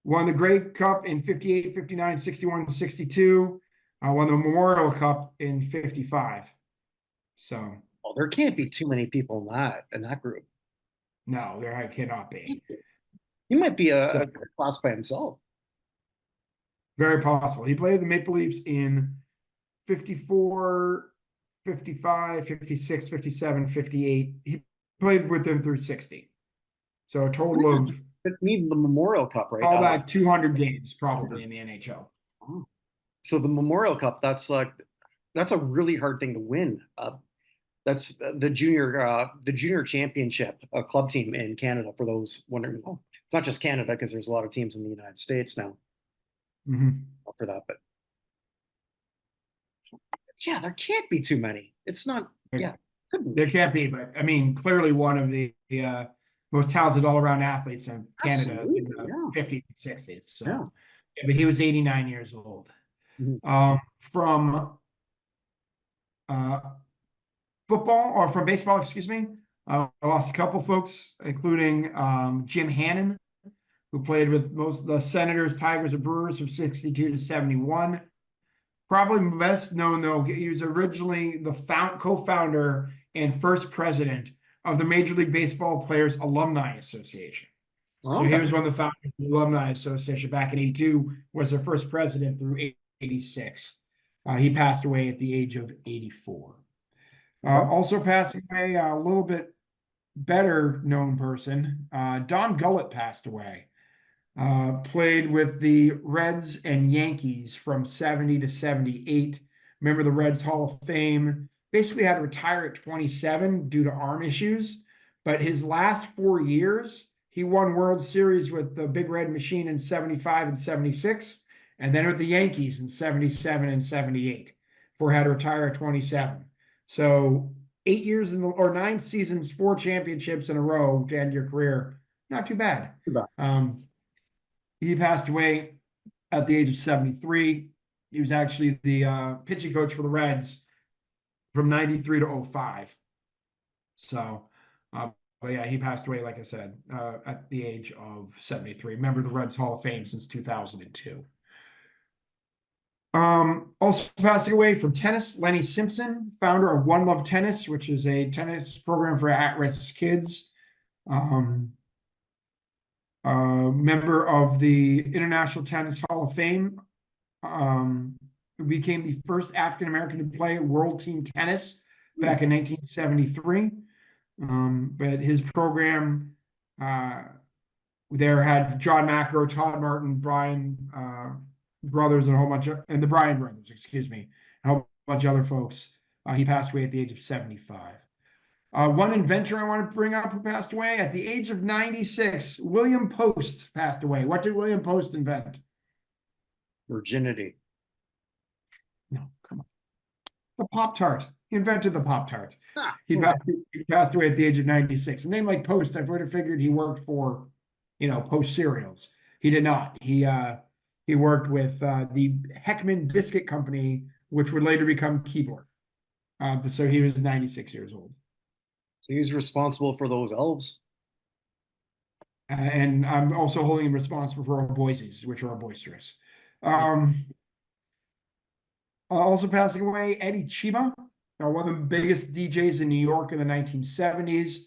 won the Grey Cup in 58, 59, 61, 62. Won the Memorial Cup in 55. So Oh, there can't be too many people in that group. no, there cannot be. He might be So a class by himself. very possible. He played the Maple Leafs in 54, 55, 56, 57, 58. He played with them through 60. So a total of Need the Memorial Cup, right? all that 200 games probably in the NHL. So the Memorial Cup, that's a really hard thing to win. That's the junior championship, a club team in Canada. For those wondering, well, it's not just Canada because there's a lot of teams in the United States now Mhm. for that. But yeah, there can't be too many. It's not. Yeah, couldn't There be. can't be, but I mean, clearly one of the most talented all-around athletes in Canada in Absolutely. the Yeah. 50s and 60s. Yeah. So, yeah, but he was 89 years old. Mhm. From uh, football or from baseball, excuse me, I lost a couple folks, including Jim Hannon, who played with most of the Senators, Tigers, and Brewers from 62 to 71. Probably best known though, he was originally the co-founder and first president of the Major League Baseball Players Alumni Association. So he Okay. was one of the founders of the Alumni Association back in 82, was their first president through 86. He passed away at the age of 84. Okay. Also passing away, a little bit better known person, Don Gullett passed away. Played with the Reds and Yankees from 70 to 78. Remember the Reds Hall of Fame. Basically had to retire at 27 due to arm issues. But his last 4 years, he won World Series with the Big Red Machine in 75 and 76, and then with the Yankees in 77 and 78 before he had to retire at 27. So 8 years or 9 seasons, 4 championships in a row to end your career. Not too bad. Um, he passed away at the age of 73. He was actually the pitching coach for the Reds from 93 to 05. So, but yeah, he passed away, like I said, at the age of 73. Member of the Reds Hall of Fame since 2002. Also passing away from tennis, Lenny Simpson, founder of One Love Tennis, which is a tennis program for at-risk kids. Um, Member of the International Tennis Hall of Fame, became the first African American to play World Team Tennis back in 1973. But his program there had John McEnroe, Todd Martin, Brian brothers, and a whole bunch of, and the Bryan brothers, excuse me, and a whole bunch of other folks. He passed away at the age of 75. One inventor I want to bring up who passed away at the age of 96, William Post passed away. What did William Post invent? Virginity. No, come on. The Pop Tart. He invented the Pop Tart. Ah, He okay. passed, he passed away at the age of 96. A name like Post, I would have figured he worked for, Post cereals. He did not. He worked with the Heckman Biscuit Company, which would later become Keyboard. So he was 96 years old. So he's responsible for those elves. And I'm also holding him responsible for our Boise's, which are boisterous. Um, Also passing away, Eddie Chiba, one of the biggest DJs in New York in the 1970s.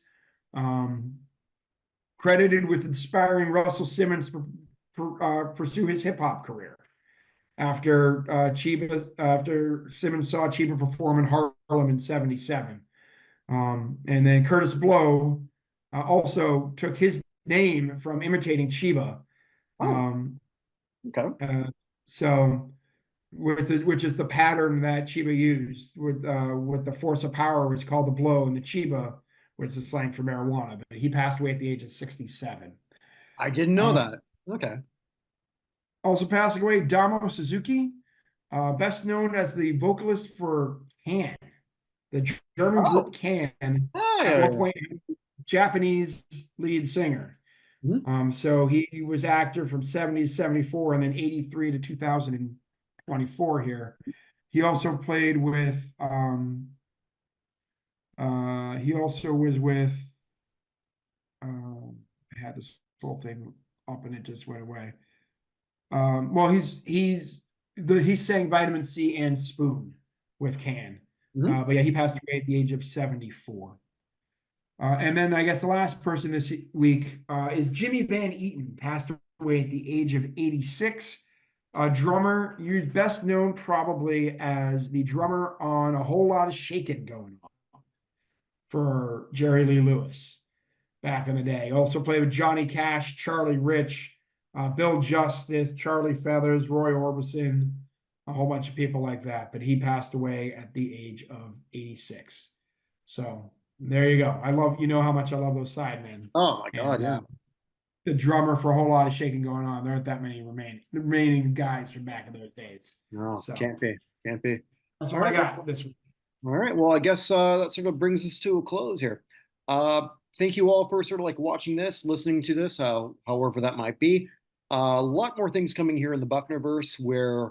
Credited with inspiring Russell Simmons pursue his hip hop career. After Simmons saw Chiba perform in Harlem in '77, and then Curtis Blow also took his name from imitating Chiba. Oh, Um, okay. so which is the pattern that Chiba used with the force of power was called the blow, and the Chiba was the slang for marijuana. But he passed away at the age of 67. I didn't know Uh, that. Okay. Also passing away, Damo Suzuki, best known as the vocalist for Can, the German Oh, group Can. oh At yeah, one yeah. point, Japanese lead singer. Mhm. So he was actor from 70 to 74 and then 83 to 2024 here. He also played with he also was with I had this whole thing up and it just went away. Well, he's saying vitamin C and spoon with can. Mhm. But yeah, he passed away at the age of 74. And then I guess the last person this week is Jimmy Van Eaton, passed away at the age of 86. Drummer, you're best known probably as the drummer on A Whole Lot of Shakin' Going On for Jerry Lee Lewis back in the day. Also played with Johnny Cash, Charlie Rich, Bill Justice, Charlie Feathers, Roy Orbison, a whole bunch of people like that. But he passed away at the age of 86. So there you go. You know how much I love those sidemen. Oh my God, And yeah. the drummer for A Whole Lot of Shaking Going On. There aren't that many remaining guys from back in those days. No, So can't be. Can't be. that's All what I right. Well, got this week. all right. Well, I guess that sort of brings us to a close here. Thank you all for sort of like watching this, listening to this, however that might be. A lot more things coming here in the Bucknerverse, where,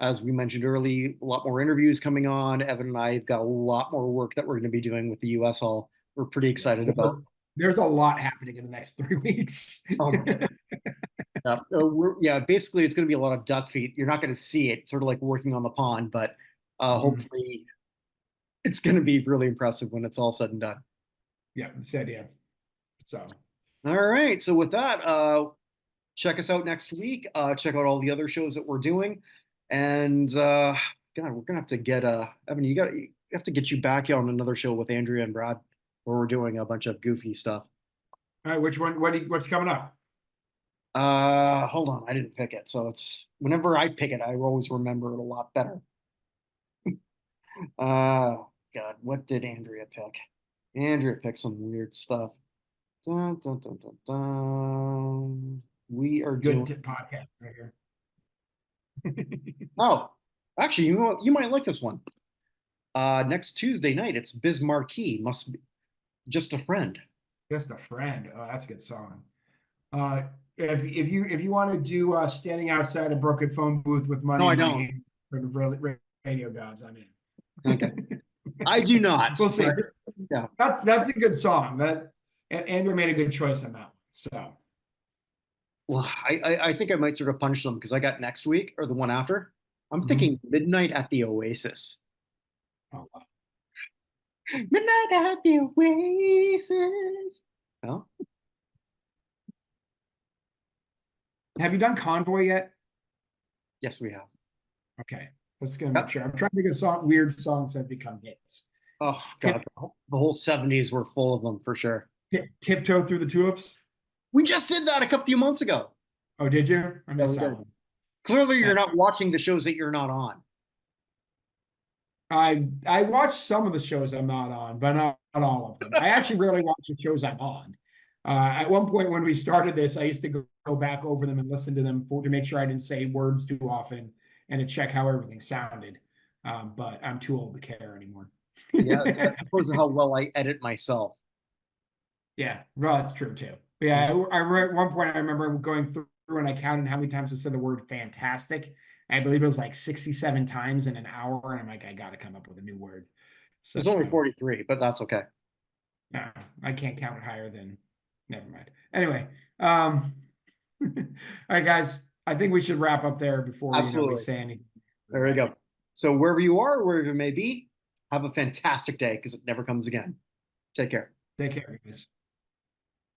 as we mentioned earlier, a lot more interviews coming on. Evan and I have got a lot more work that we're going to be doing with the US Hall. We're pretty Yeah, excited about. there's a lot happening in the next 3 weeks. Oh my God. Yeah, basically, it's going to be a lot of duck feet. You're not going to see it, sort of like working on the pond, but Mhm. hopefully, it's going to be really impressive when it's all said and done. Yeah, said yeah. So All right. So with that, check us out next week. Check out all the other shows that we're doing, and God, we're gonna have to get Evan. You have to get you back on another show with Andrea and Brad, where we're doing a bunch of goofy stuff. all right, which one? What's coming up? Hold on, I didn't pick it, so it's whenever I pick it, I always remember it a lot better. God, what did Andrea pick? Andrea picked some weird stuff. Dun, dun, dun, dun, dun. We are Good doing. podcast right here. Oh, actually, you might like this one. Next Tuesday night, it's Biz Marquee. Must be just a friend. Just a friend. Oh, that's a good song. Uh, if you want to do standing outside a broken phone booth with No, money I in my don't. hand for the radio gods, I'm Okay, in. I do not. We'll see. But yeah, That's a good song. Andrew made a good choice on that one. So well, I think I might sort of punch them because I got next week or the one after. I'm mhm. thinking Midnight at the Oasis. Oh, wow. Midnight at the Oasis. Oh, Have you done Convoy yet? yes, we have. Okay, let's gonna make Yep. sure. I'm trying to think of weird songs that have become hits. Oh God, Tip, the whole '70s were full of them for sure. Tiptoe Through the Tulips. We just did that a few months ago. Oh, did you? I Yeah, missed we that did. one. Clearly, Yeah. you're not watching the shows that you're not on. I watch some of the shows I'm not on, but not all of them. I actually rarely watch the shows I'm on. At one point when we started this, I used to go back over them and listen to them to make sure I didn't say words too often and to check how everything sounded. But I'm too old to care anymore. Yes, as opposed to how well I edit myself. Yeah, well, that's true too. But yeah, at one point I remember going through and I counted how many times I said the word fantastic. I believe it was like 67 times in an hour, and I'm like, I got to come up with a new word. There's So only 43, but that's okay. no, I can't count it higher than. Never mind. Anyway, all right, guys. I think we should wrap up there before we Absolutely. say anything. There we go. So wherever you are, wherever you may be, have a fantastic day because it never comes again. Take care. Take care, guys.